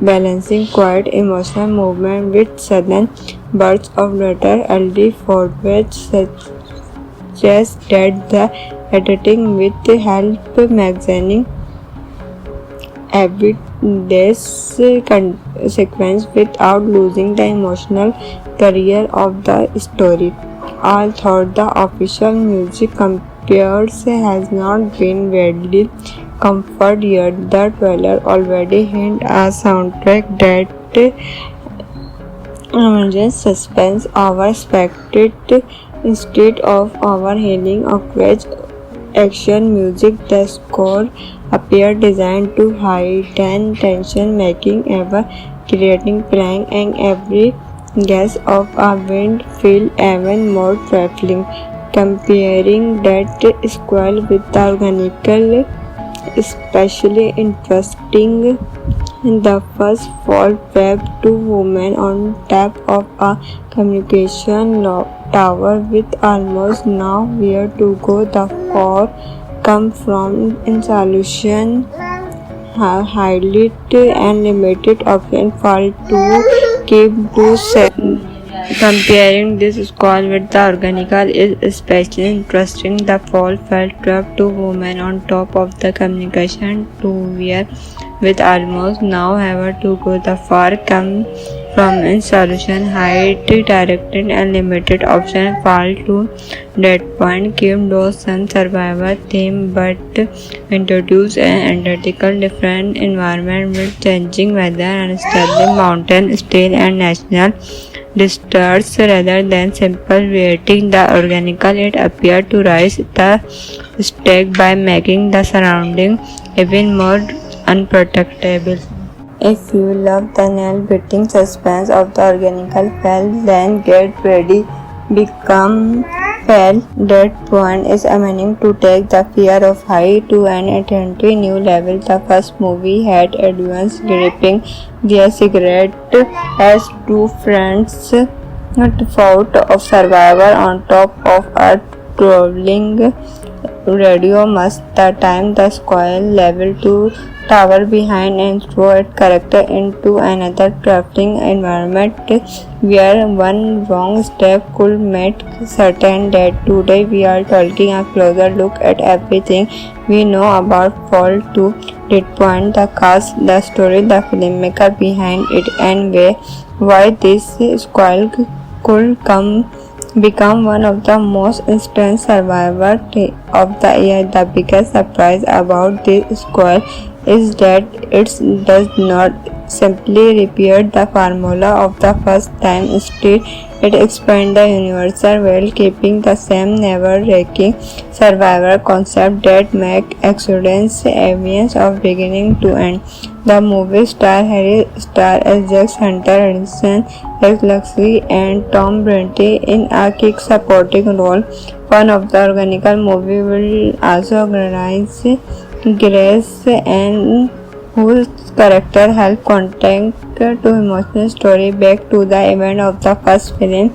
balancing quiet emotional movement with sudden bursts of laughter. Early footage suggests that the editing with help magazine everyday's sequence without losing the emotional career of the story. Although the official music compares has not been widely confirmed yet, the trailer already hints a soundtrack that emerges suspense overspected instead of overhauling awkward action music. The score appears designed to heighten tension, making ever creating playing and every guess of a wind feel even more trifling. Comparing that squall with the organical, especially interesting. The first fall trapped two women on top of a communication tower with almost nowhere to go. The four come from in solution highlight and limited option fall to keep to comparing this squall with the organical is especially interesting. The fall felt trapped two women on top of the communication tower with almost now ever to go. The far come from in solution height directed and limited option fall to that point. Kim Dawson survivor theme but introduce an identical different environment with changing weather and unstable mountain still and national disasters rather than simple waiting. The organical it appeared to rise the stake by making the surrounding even more unprotectable. If you love the nail-biting suspense of the organical fell, then get ready. Become fell. That point is aiming to take the fear of height to an entirely new level. The first movie had audience gripping their cigarette as two friends fought of survivor on top of a traveling radio mast. The time the squall level to tower behind and throw its character into another crafting environment where one wrong step could make certain that today we are taking a closer look at everything we know about Fall to that point, the cast, the story, the filmmaker behind it, and why this squall could become one of the most instant survivors of the year. The biggest surprise about this squall is that it does not simply repeat the formula of the first time. Instead, it expands the universal while keeping the same never-wrecking survivor concept that make accidents evidence of beginning to end. The movie star Harry Star as Jax Hunter Edison, as Luxley, and Tom Brenty in a key supporting role. One of the organical movie will also organize Grace and whose character help contact to emotional story back to the event of the first film.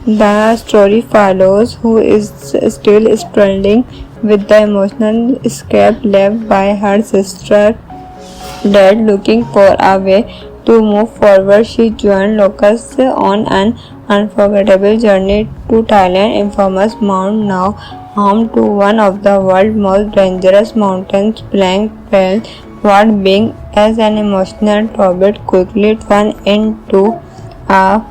The story follows who is still struggling with the emotional escape left by her sister dead. Looking for a way to move forward, she joined locals on an unforgettable journey to Thailand, infamous Mount now home to one of the world's most dangerous mountains. Plank fell what being as an emotional tornado quickly turned into a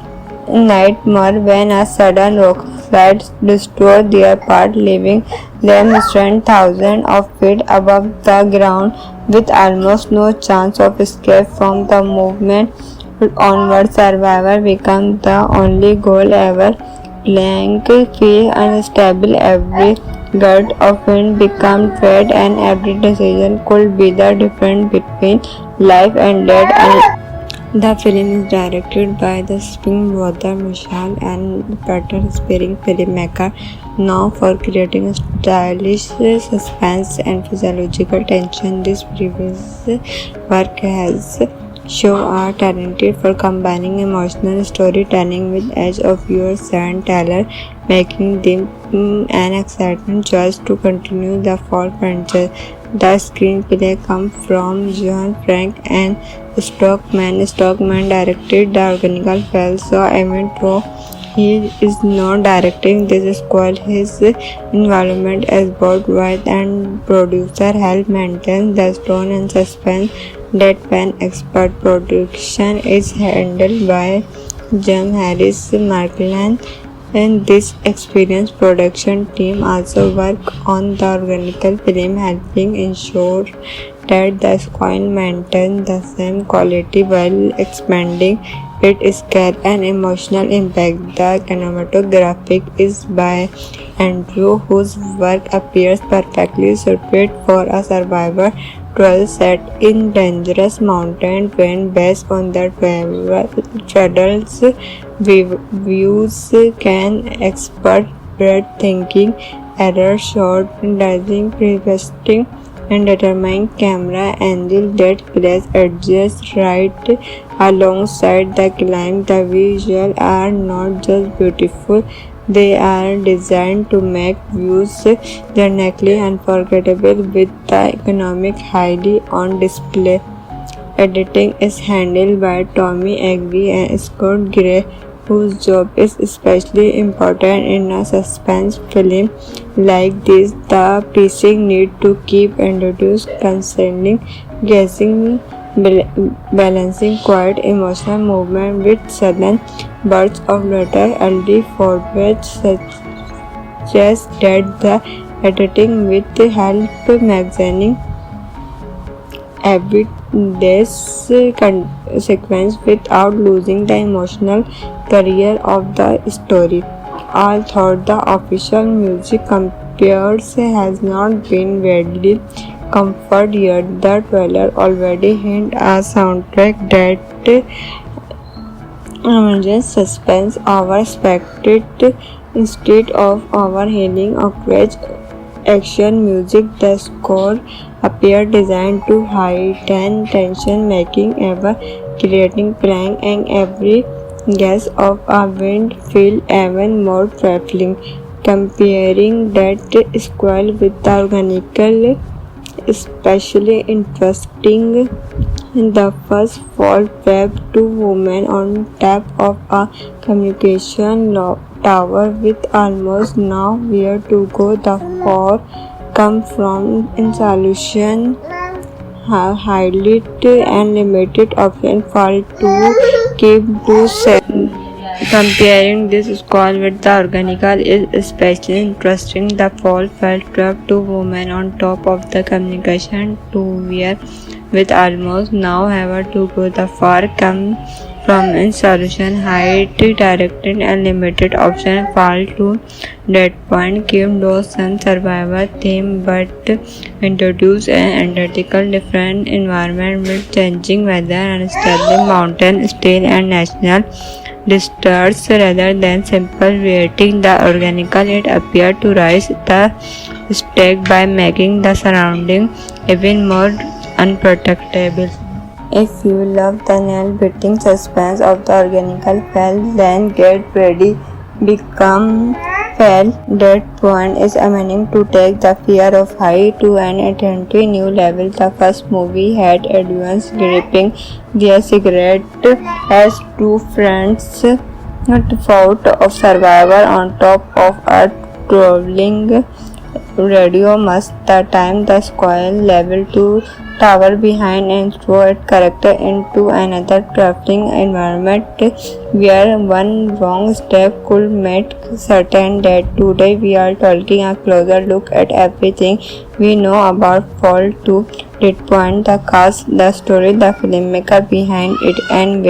nightmare when a sudden rockslide destroyed their path, leaving them stranded thousands of feet above the ground with almost no chance of escape. From the movement onward, survival became the only goal ever plank feels unstable, every gust of wind becomes dread, and every decision could be the difference between life and death. The film is directed by the Spring Brother Mishal and Peter Spearing filmmaker, known for creating a stylish suspense and physiological tension. This previous work has shown are talented for combining emotional storytelling with edge of your Sharon Taylor, making them an exciting choice to continue the fall franchise. The screenplay comes from John Frank and Stockman. Stockman directed the organical film, so even though he is not directing this squad, his involvement as both writer and producer help maintain the tone and suspense. Deadpan expert production is handled by Jim Harris Markland, and this experienced production team also work on the organical film, helping ensure that the squad maintains the same quality while expanding its scale and emotional impact. The cinematography is by Andrew, whose work appears perfectly suited for a survivor tale set in dangerous mountain terrain based on the travel's views can expert breathtaking error shot, dazing preventing and determine camera angle that place adjust right alongside the climb. The visuals are not just beautiful, they are designed to make views dramatically unforgettable with the economic highly on display. Editing is handled by Tommy Agee and Scott Gray, whose job is especially important in a suspense film like this. The pacing need to keep introduced concerning guessing, balancing quiet emotional movement with sudden bursts of later early forward suggest that the editing with help magazine everyday's sequence without losing the emotional career of the story. Although the official music compares has not been widely confirmed yet, the trailer already hints a soundtrack that emerges suspense overspected instead of overhauling awkward action music. The score appears designed to heighten tension, making ever creating prank and every guess of a wind feel even more trifling. Comparing that squall with the organical, especially interesting. The first fall trapped two women on top of a communication tower with almost nowhere to go. The four come from in solution highlight and limited option fall to keep to seven. Comparing this squall with the organical is especially interesting. The fall felt trapped two women on top of the communication tower with almost now have to go. The far come from in solution height directed and limited option fall to that point. Kim Dawson survivor theme but introduce an identical different environment with changing weather, unstable mountain still and national disasters rather than simple waiting. The organical it appeared to rise the stake by making the surrounding even more unprotectable. If you love the nail-biting suspense of the organical fell, then get ready. Become fell. That point is aiming to take the fear of height to an entirely new level. The first movie had advanced gripping their cigarette as two friends fought of survivor on top of a traveling radio must the time the squall level to tower behind and throw its character into another traveling environment where one wrong step could make certain that today we are taking a closer look at everything we know about Fall to that point, the cast, the story, the filmmaker behind it, and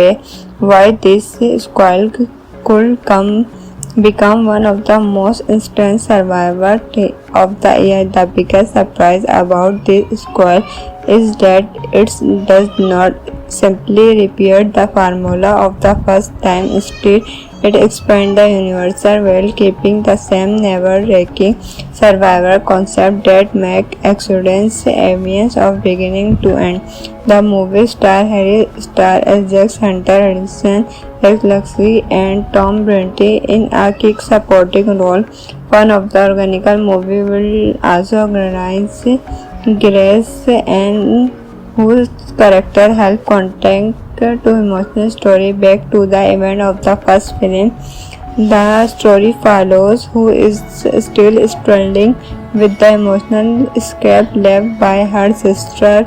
why this squall could come become one of the most instant survivor of the year. The biggest surprise about this squall is that it does not simply repeat the formula of the first time. Instead, it expands the universal while keeping the same never-breaking survivor concept that make accidents evidence of beginning to end. The movie star Harry Star as Jack Hunter, Edison as Luxley, and Tom Brenty in a key supporting role. One of the organical movie will also organize Grace and whose character help contact to emotional story back to the event of the first film. The story follows who is still struggling with the emotional escape left by her sister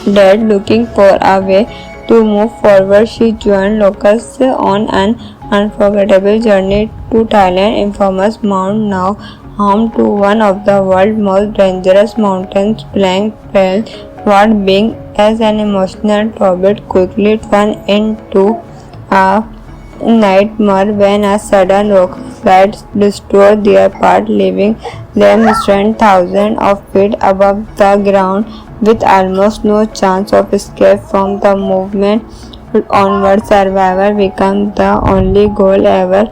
dad. Looking for a way to move forward, she joined locals on an unforgettable journey to Thailand, infamous Mount, now home to one of the world's most dangerous mountains. Blank fell what being as an emotional torment quickly turned into a nightmare when a sudden rockslide destroyed their path, leaving them stranded thousands of feet above the ground with almost no chance of escape from the movement onward. Survival became the only goal ever.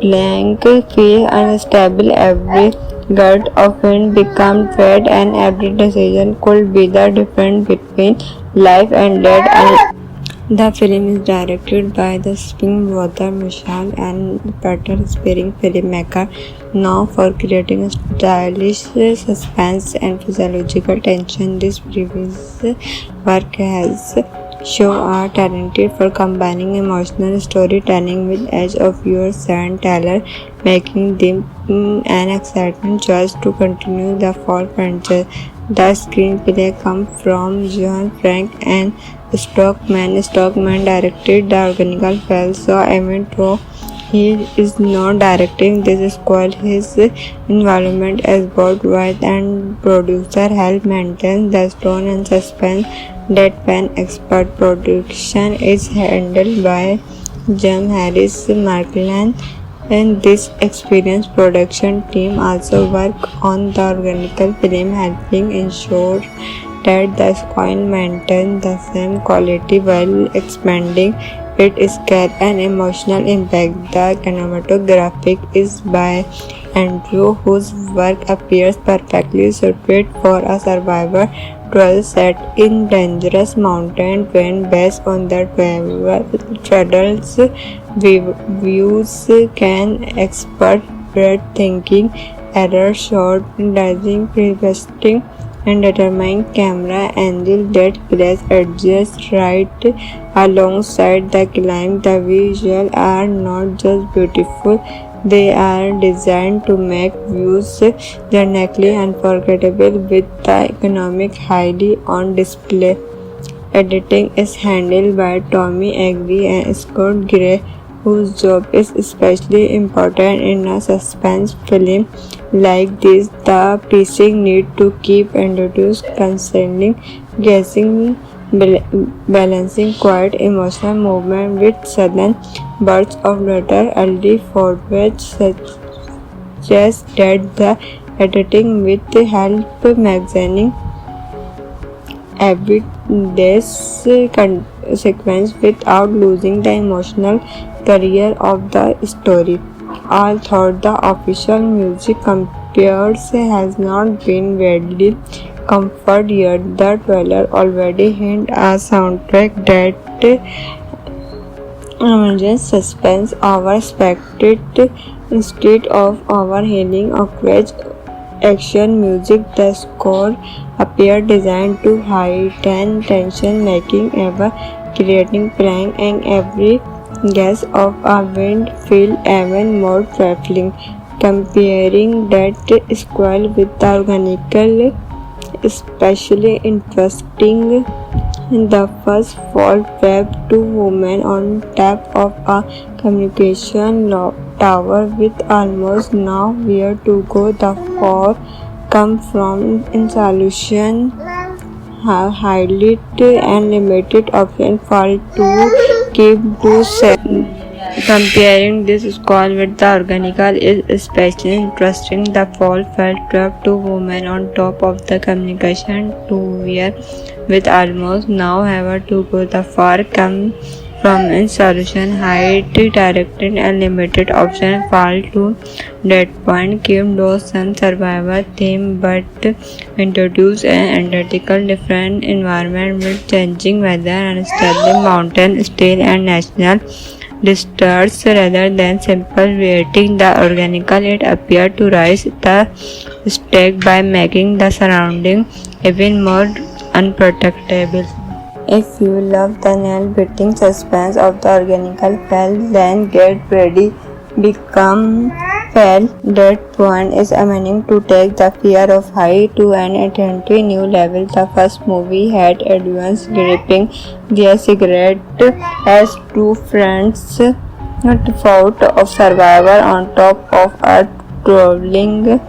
Blank feel unstable, every gust of wind became dread, and every decision could be the difference between life and death. The film is directed by the Spring brother Michelle and Peter, inspiring filmmaker known for creating stylish suspense and physiological tension. This previous work has shown are talented for combining emotional storytelling with edge of your Sharon Taylor, making them an exciting choice to continue the fall franchise. The screenplay comes from Johan Frank and Stockman. Stockman directed the original film, so even though he is not directing this squad, his involvement as both writer and producer help maintain the tone and suspense. Deadpan expert production is handled by Jim Harris Markland, and this experienced production team also work on the organical film, helping ensure that the squad maintains the same quality while expanding its scale and emotional impact. The cinematography is by Andrew, whose work appears perfectly suited for a survivor trail set in dangerous mountain terrain based on the travel's views. Can expert breathtaking error shot, dazing preventing and determined camera angle that place adjusts right alongside the climb. The visuals are not just beautiful, they are designed to make views dramatically unforgettable with the economic highly on display. Editing is handled by Tommy Agri and Scott Gray, whose job is especially important in a suspense film like this. The pacing need to keep introduced concerning guessing, balancing quiet emotional movement with sudden bursts of laughter. Early forward suggests that the editing with help magazine every day's sequence without losing the emotional career of the story. Although the official music compares has not been widely confirmed yet, the trailer already hints a soundtrack that emergent suspense overspected instead of overhauling awkward action music. The score appeared designed to heighten tension, making ever creating prank and every guess of a wind feel even more trifling. Comparing that squall with the organical, especially interesting. The first fall trapped two women on top of a communication tower with almost nowhere to go. The four come from in solution have highlighted and limited option fall to keep to safe. Comparing this squall with the organical is especially interesting. The fall felt trapped two women on top of the communication tower with almost now however to go the far come from in solution height directed and limited option fall to that point. Kim Dawson survivor theme but introduce an identical different environment with changing weather, unstable mountain still and national disasters rather than simple waiting the organical. It appeared to rise the stake by making the surrounding even more unprotectable. If you love the nail-biting suspense of the organical fell, then get ready. Become fell. That point is aiming to take the fear of height to an entirely new level. The first movie had audience gripping their cigarette as two friends fought of survivor on top of a trolling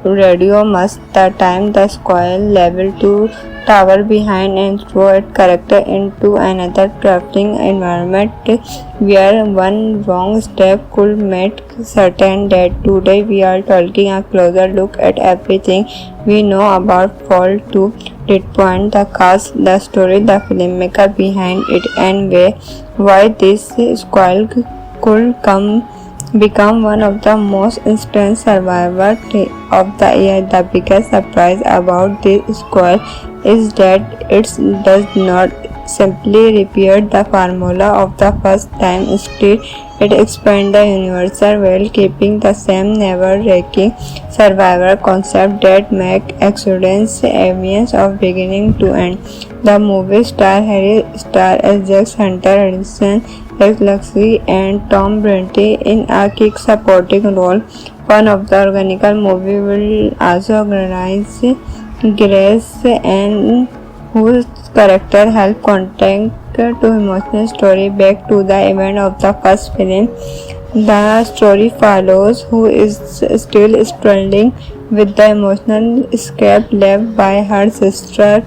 radio must the time the squall level to tower behind and throw its character into another traveling environment where one wrong step could make certain that today we are taking a closer look at everything we know about Fall to that point, the cast, the story, the filmmaker behind it, and why this squall could become one of the most instant survivors of the year. The biggest surprise about this squall is that it does not simply repeat the formula of the first time. Instead, it expands the universe while keeping the same never-wrecking survivor concept that make Exodus ambience of beginning to end. The movie star Harry Star as Jack Hunter Harrison as Luxie and Tom Brenty in a key supporting role. One of the organical movie will also organize Grace and whose character help contact to emotional story back to the event of the first film. The story follows who is still struggling with the emotional escape left by her sister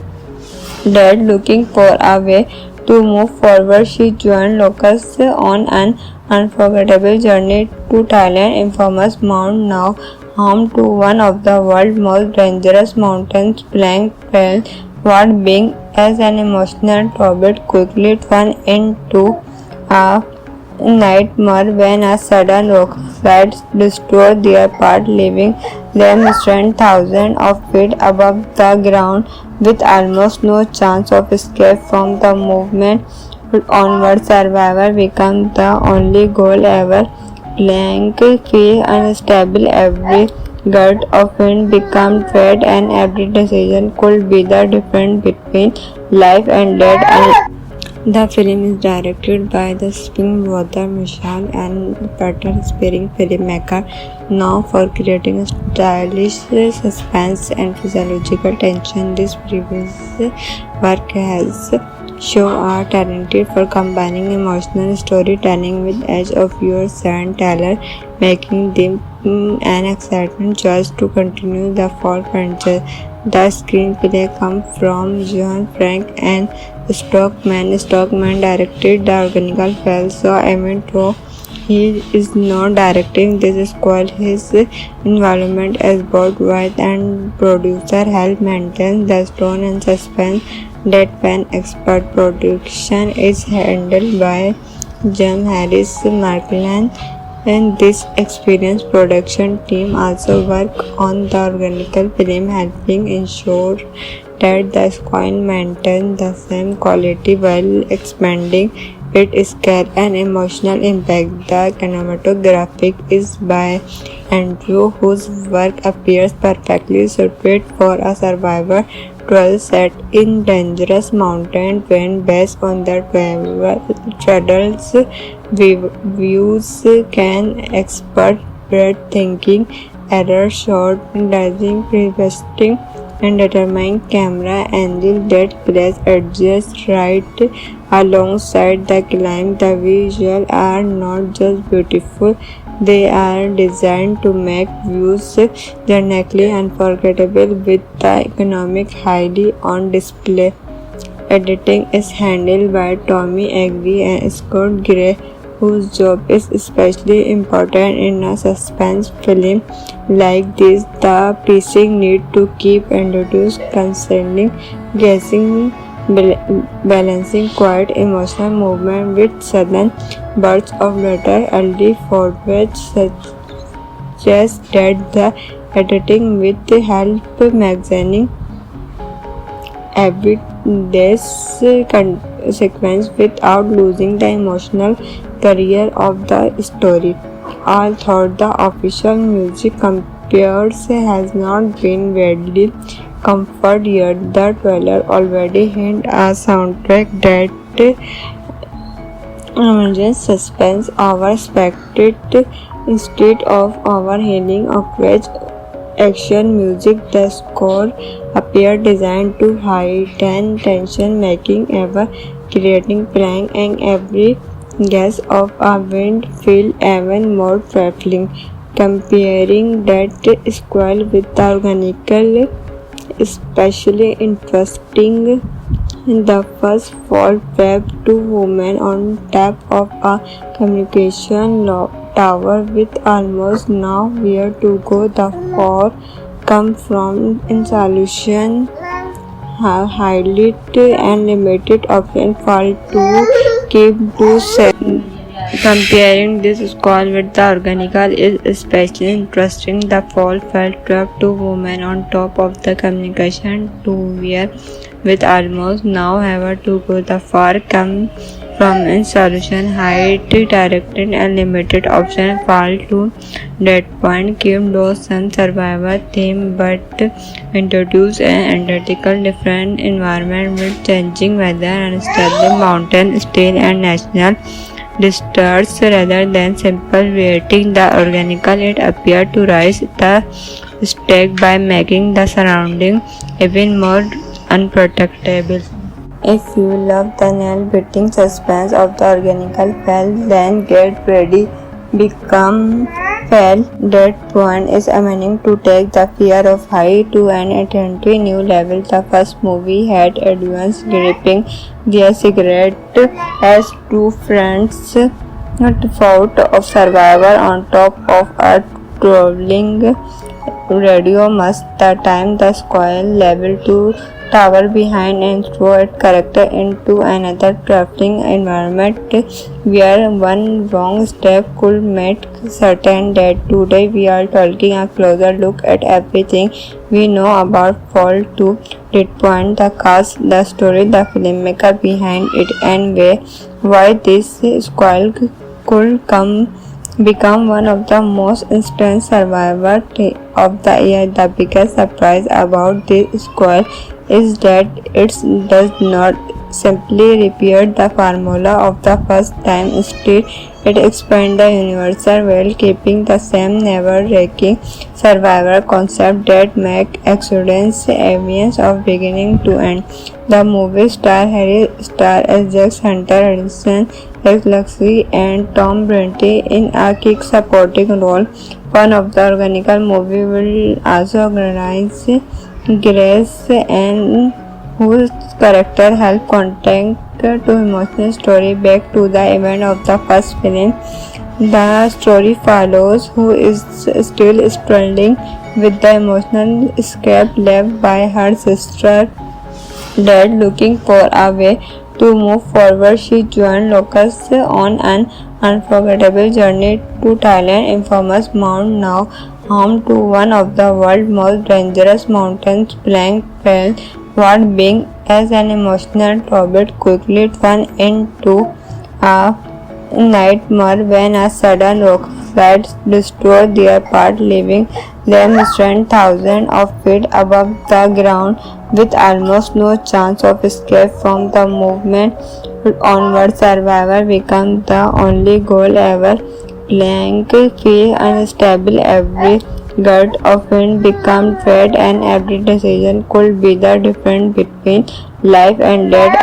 dead. Looking for a way to move forward, she joined locals on an unforgettable journey to Thailand, infamous Mount now home to one of the world's most dangerous mountains. Blank fell what being as an emotional tornado quickly turned into a nightmare when a sudden rockslide destroyed their path, leaving them stranded thousands of feet above the ground with almost no chance of escape from the movement onward. Survivor became the only goal ever. Blank feel unstable. Every gust of wind became dread, and every decision could be the difference between life and death. The film is directed by the Spring brother Michelle and Peter Spearing filmmaker, known for creating stylish suspense and physiological tension. This previous work has shown are talented for combining emotional storytelling with edge of your Sharon Taylor, making them an exciting choice to continue the Fall franchise. The screenplay comes from John Frank and Stockman. Stockman directed the original film, so even though he is not directing this squall, his involvement as both writer and producer help maintain the tone and suspense that when expert production is handled by Jim Harris Markland. And this experienced production team also work on the organical film, helping ensure that the squall maintains the same quality while expanding its scale and emotional impact. The cinematography is by Andrew, whose work appears perfectly suited for a survivor trail set in dangerous mountain terrain based on the travel's views can expert breathtaking error shot, dazing preventing and determined camera angle that place adjusts right alongside the climb. The visuals are not just beautiful, they are designed to make views genuinely unforgettable with the economic highly on display. Editing is handled by Tommy Agri and Scott Gray, whose job is especially important in a suspense film like this. The pacing need to keep introduced concerning guessing, balancing quiet emotional movement with sudden bursts of letter early forward suggest that the editing with the help magazine every day's sequence without losing the emotional career of the story. Although the official music compares has not been widely confirmed yet, the trailer already hints a soundtrack that emerges suspense over expected instead of overhauling awkward action music. The score appeared designed to heighten tension, making ever creating prank and every guess of a wind feel even more trifling. Comparing that squall with the organical, especially interesting. The first fall trapped two women on top of a communication tower with almost nowhere to go. The four come from in solution highlight and limited option fall to keep to set. Comparing this squall with the organical is especially interesting. The fall felt trapped two women on top of the communication tower with almost now ever to go. The far come from in solution height directed and limited option fall to that point. Kim Dawson survivor theme but introduce an identical different environment with changing weather and unstable mountain still and national disasters rather than simple waiting. The organical it appeared to rise the stake by making the surrounding even more unprotectable. If you love the nail-biting suspense of the organical fell, then get ready. Become fell. That point is aiming to take the fear of height to an entirely new level. The first movie had audience gripping their cigarette as two friends fought of survivor on top of a traveling radio must. The time the squall level to tower behind and throw its character into another traveling environment where one wrong step could make certain that today we are taking a closer look at everything we know about Fall to that point, the cast, the story, the filmmaker behind it, and why this squall could become one of the most instant survivors of the year. The biggest surprise about this squall is that it does not simply repeat the formula of the first time. Instead, it expands the universe while keeping the same never-ending survivor concept that makes Exodus evidence of beginning to end. The movie stars Harry Star as Jax Hunter, Edison, Rex Luxley, and Tom Brenty in a key supporting role. One of the organical movie will also organize Grace and whose character help connect to emotional story back to the event of the first film. The story follows who is still struggling with the emotional escape left by her sister dead. Looking for a way to move forward, she joined locals on an unforgettable journey to Thailand, infamous Mount now home to one of the world's most dangerous mountains. Blank fell what being as an emotional torment quickly turned into a nightmare when a sudden rockslide destroyed their path, leaving them stranded thousands of feet above the ground with almost no chance of escape from the movement onward. Survival became the only goal ever. Blank feel unstable. Every gust of wind became dread, and every decision could be the difference between life and death.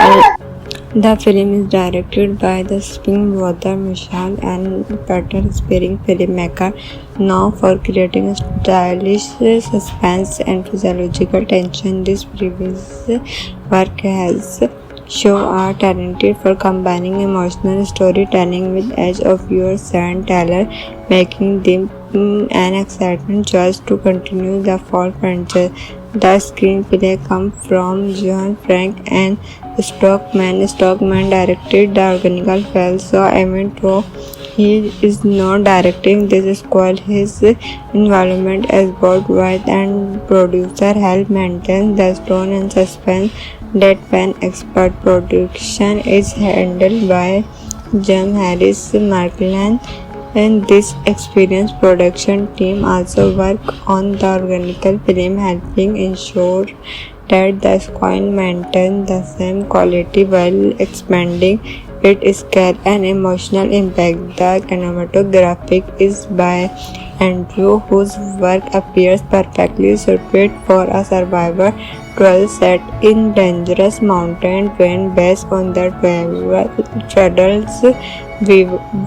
The film is directed by the Spring brother Michelle and Peter Spearing filmmaker, known for creating stylish suspense and physiological tension. This previous work has show are talented for combining emotional storytelling with edge of your storyteller, making them an exciting choice to continue the fall franchise. The screenplay comes from John Frank and Stockman. Stockman directed the Organical Fall, so even though he is not directing this squad, his involvement as both writer and producer help maintain the tone and suspense. Deadpan expert production is handled by Jim Harris Markland, and this experienced production team also work on the Organical film, helping ensure that the squad maintains the same quality while expanding its scale and emotional impact. The cinematography is by Andrew, whose work appears perfectly suited for a survivor trail set in dangerous mountain terrain based on the travel's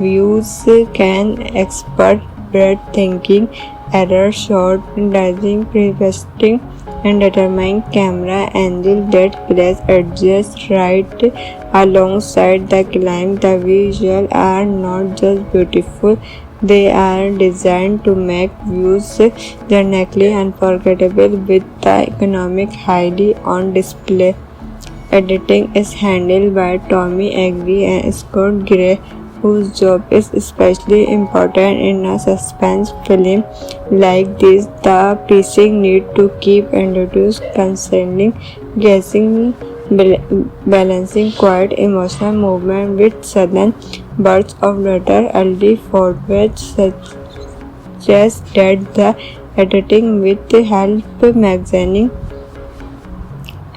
views. Can expert breathtaking error shot, dodging, preventing, and determining camera angle that place adjust right alongside the climb. The visuals are not just beautiful, they are designed to make views dramatically unforgettable with the economic highly on display. Editing is handled by Tommy Agri and Scott Gray, whose job is especially important in a suspense film like this. The pacing need to keep introduced concerning guessing, balancing quiet emotional movement with sudden bursts of laughter. Early footage suggests that the editing with help magazine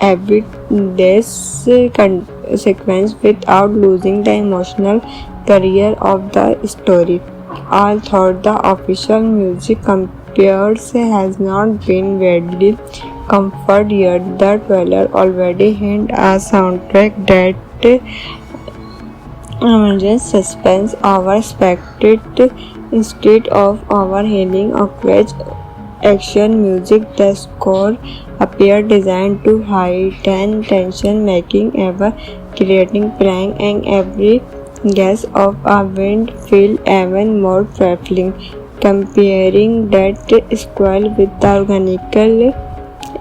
everyday's sequence without losing the emotional career of the story. Although the official music compares has not been widely confirmed yet, the trailer already hints a soundtrack that emerges suspense overspected instead of overhauling awkward action music. The score appears designed to heighten tension, making ever creating prank and every guess of a wind feel even more trifling. Comparing that squall with the Organical,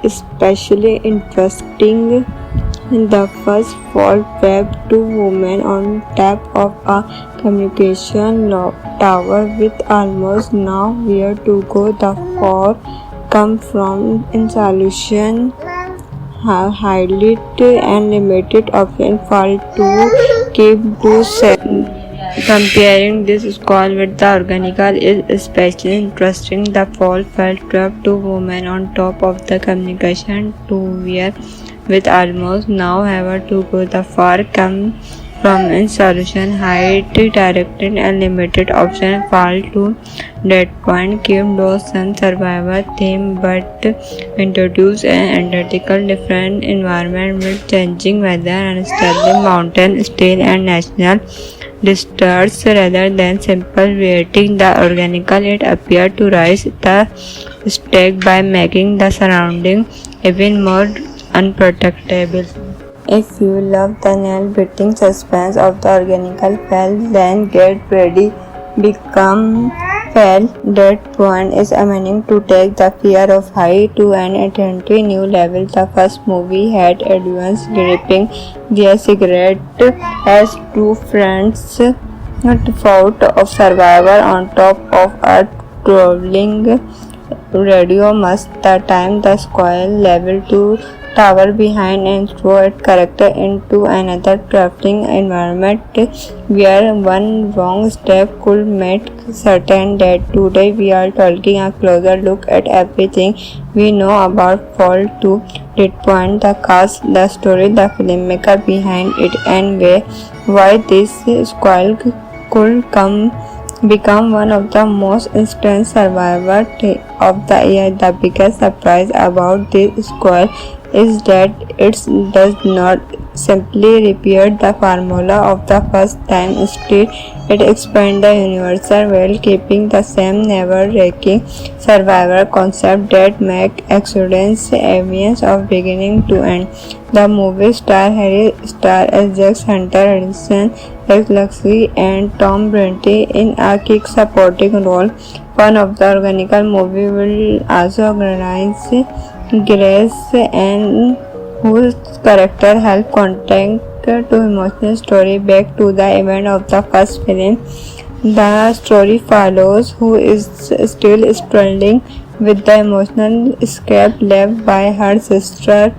especially interesting. The first fall trapped two women on top of a communication tower with almost nowhere to go. The fall come from in solution highlight and limited option fall to keep to set. Comparing this squall with the Organical is especially interesting. The fall felt trapped two women on top of the communication tower with almost nowhere to go. The far come from in solution height directed and limited option fall to that point. Kim Dawson survivor theme but introduce an identical different environment with changing weather and unstable mountain still and national disasters rather than simple waiting. The Organical it appeared to rise the stake by making the surrounding even more unprotectable. If you love the nail-biting suspense of the Organical Fall, then get ready. Become Fall. That point is aiming to take the fear of height to an entirely new level. The first movie had audience gripping their cigarette as two friends fought of survivor on top of a traveling radio must. The time the squall level to tower behind and throw its character into another traveling environment where one wrong step could make certain that today we are taking a closer look at everything we know about Fall 2. That point, the cast, the story, the filmmaker behind it, and why this squall could become one of the most instant survivor of the year. The biggest surprise about this squall is that it does not simply repeat the formula of the first time. Instead, it expands the universal while keeping the same never-wreaking survivor concept that make Exodus evidence of beginning to end. The movie star Harry Star as Jax Hunter, Edison as Luxley, and Tom Brenty in a key supporting role. One of the organical movie will also organize Grace and whose character help connect to emotional story back to the event of the first film. The story follows who is still struggling with the emotional escape left by her sister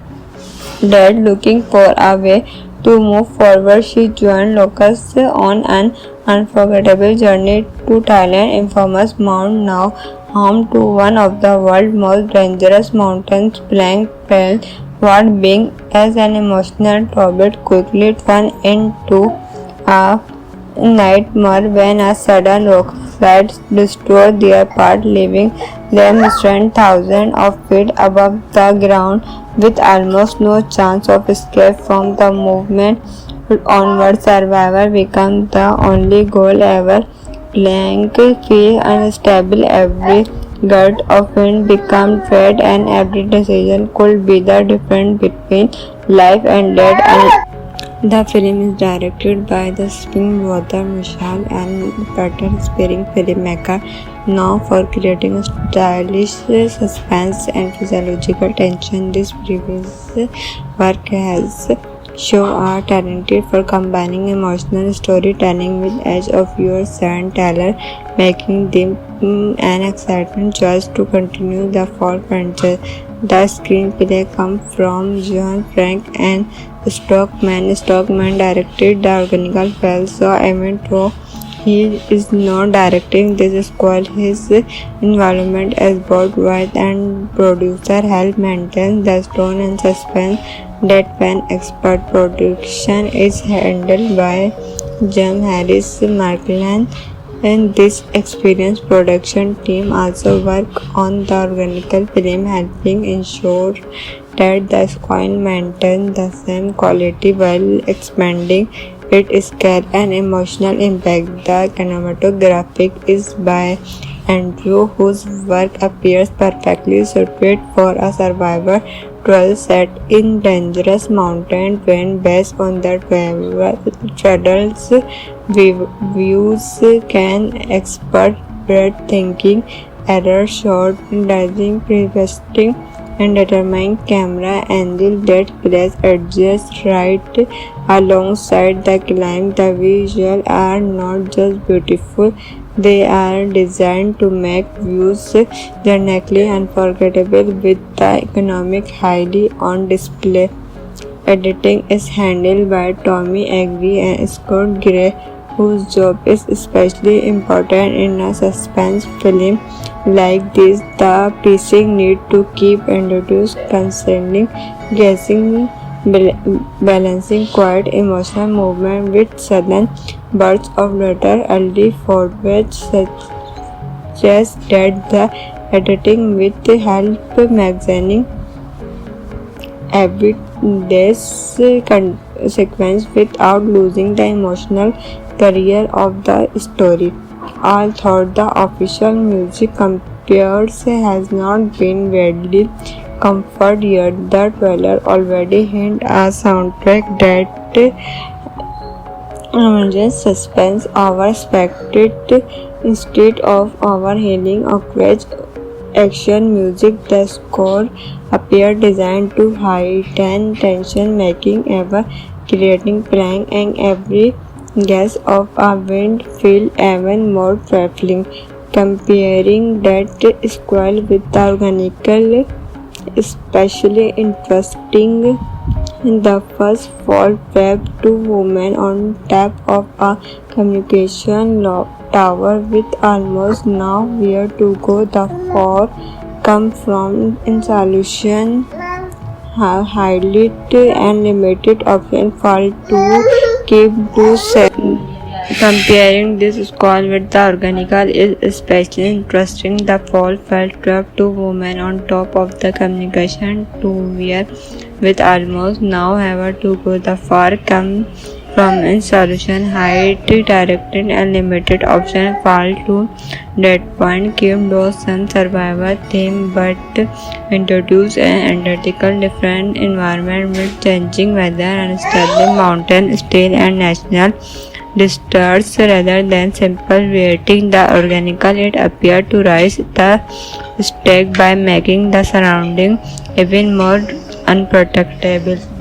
dead. Looking for a way to move forward, she joined locals on an unforgettable journey to Thailand, infamous Mount, now home to one of the world's most dangerous mountains. Blank fell what being as an emotional tornado quickly turned into a nightmare when a sudden rockslide destroyed their path, leaving them stranded thousands of feet above the ground with almost no chance of escape from the movement onward. Survival became the only goal ever. Blank feel unstable. Every gust of wind became dread, and every decision could be the difference between life and death. The film is directed by the spring brother Mishal and Peter Spearing filmmaker, known for creating stylish suspense and physiological tension. This previous work has shown are talented for combining emotional storytelling with edge of your son Taylor, making them an exciting choice to continue the fall franchise. The screenplay comes from John Frank and Stockman. Stockman directed the original film, so even though he is not directing this squad, his involvement as both writer and producer help maintain the tone and suspense. Deadpan expert production is handled by Jim Harris Markland, and this experienced production team also work on the organical film, helping ensure that the squad maintains the same quality while expanding its scale and emotional impact. The cinematography is by Andrew, whose work appears perfectly suited for a survivor tale set in dangerous mountain when based on the travel's views can expert breathtaking error shot, dizzying, preventing and determined camera angle that place adjusts right alongside the climb. The visuals are not just beautiful, they are designed to make views genuinely unforgettable with the economic highly on display. Editing is handled by Tommy Agri and Scott Gray, whose job is especially important in a suspense film like this. The pacing need to keep introduced concerning guessing, balancing quiet emotional movement with sudden bursts of later early forward suggest that the editing with help magazine every day's sequence without losing the emotional career of the story. Although the official music compares has not been widely confirmed yet, the trailer already hints a soundtrack that emerges suspense over expected instead of overhauling awkward action music. The score appears designed to heighten tension, making ever creating prank and every guess of a wind feel even more trifling. Comparing that squall with the organical, especially interesting. In the first fall trapped two women on top of a communication tower with almost nowhere to go. The four come from in solution have highlighted and limited option fall to keep to Comparing this squall with the organical is especially interesting. The fall felt trapped two women on top of the communication tower with almost now however to go the far come from in solution height directed and limited option fall to that point came those some survivor theme but introduce an identical different environment with changing weather and unstable mountain still and national disasters rather than simple waiting the organical it appeared to rise the stake by making the surrounding even more unprotectable.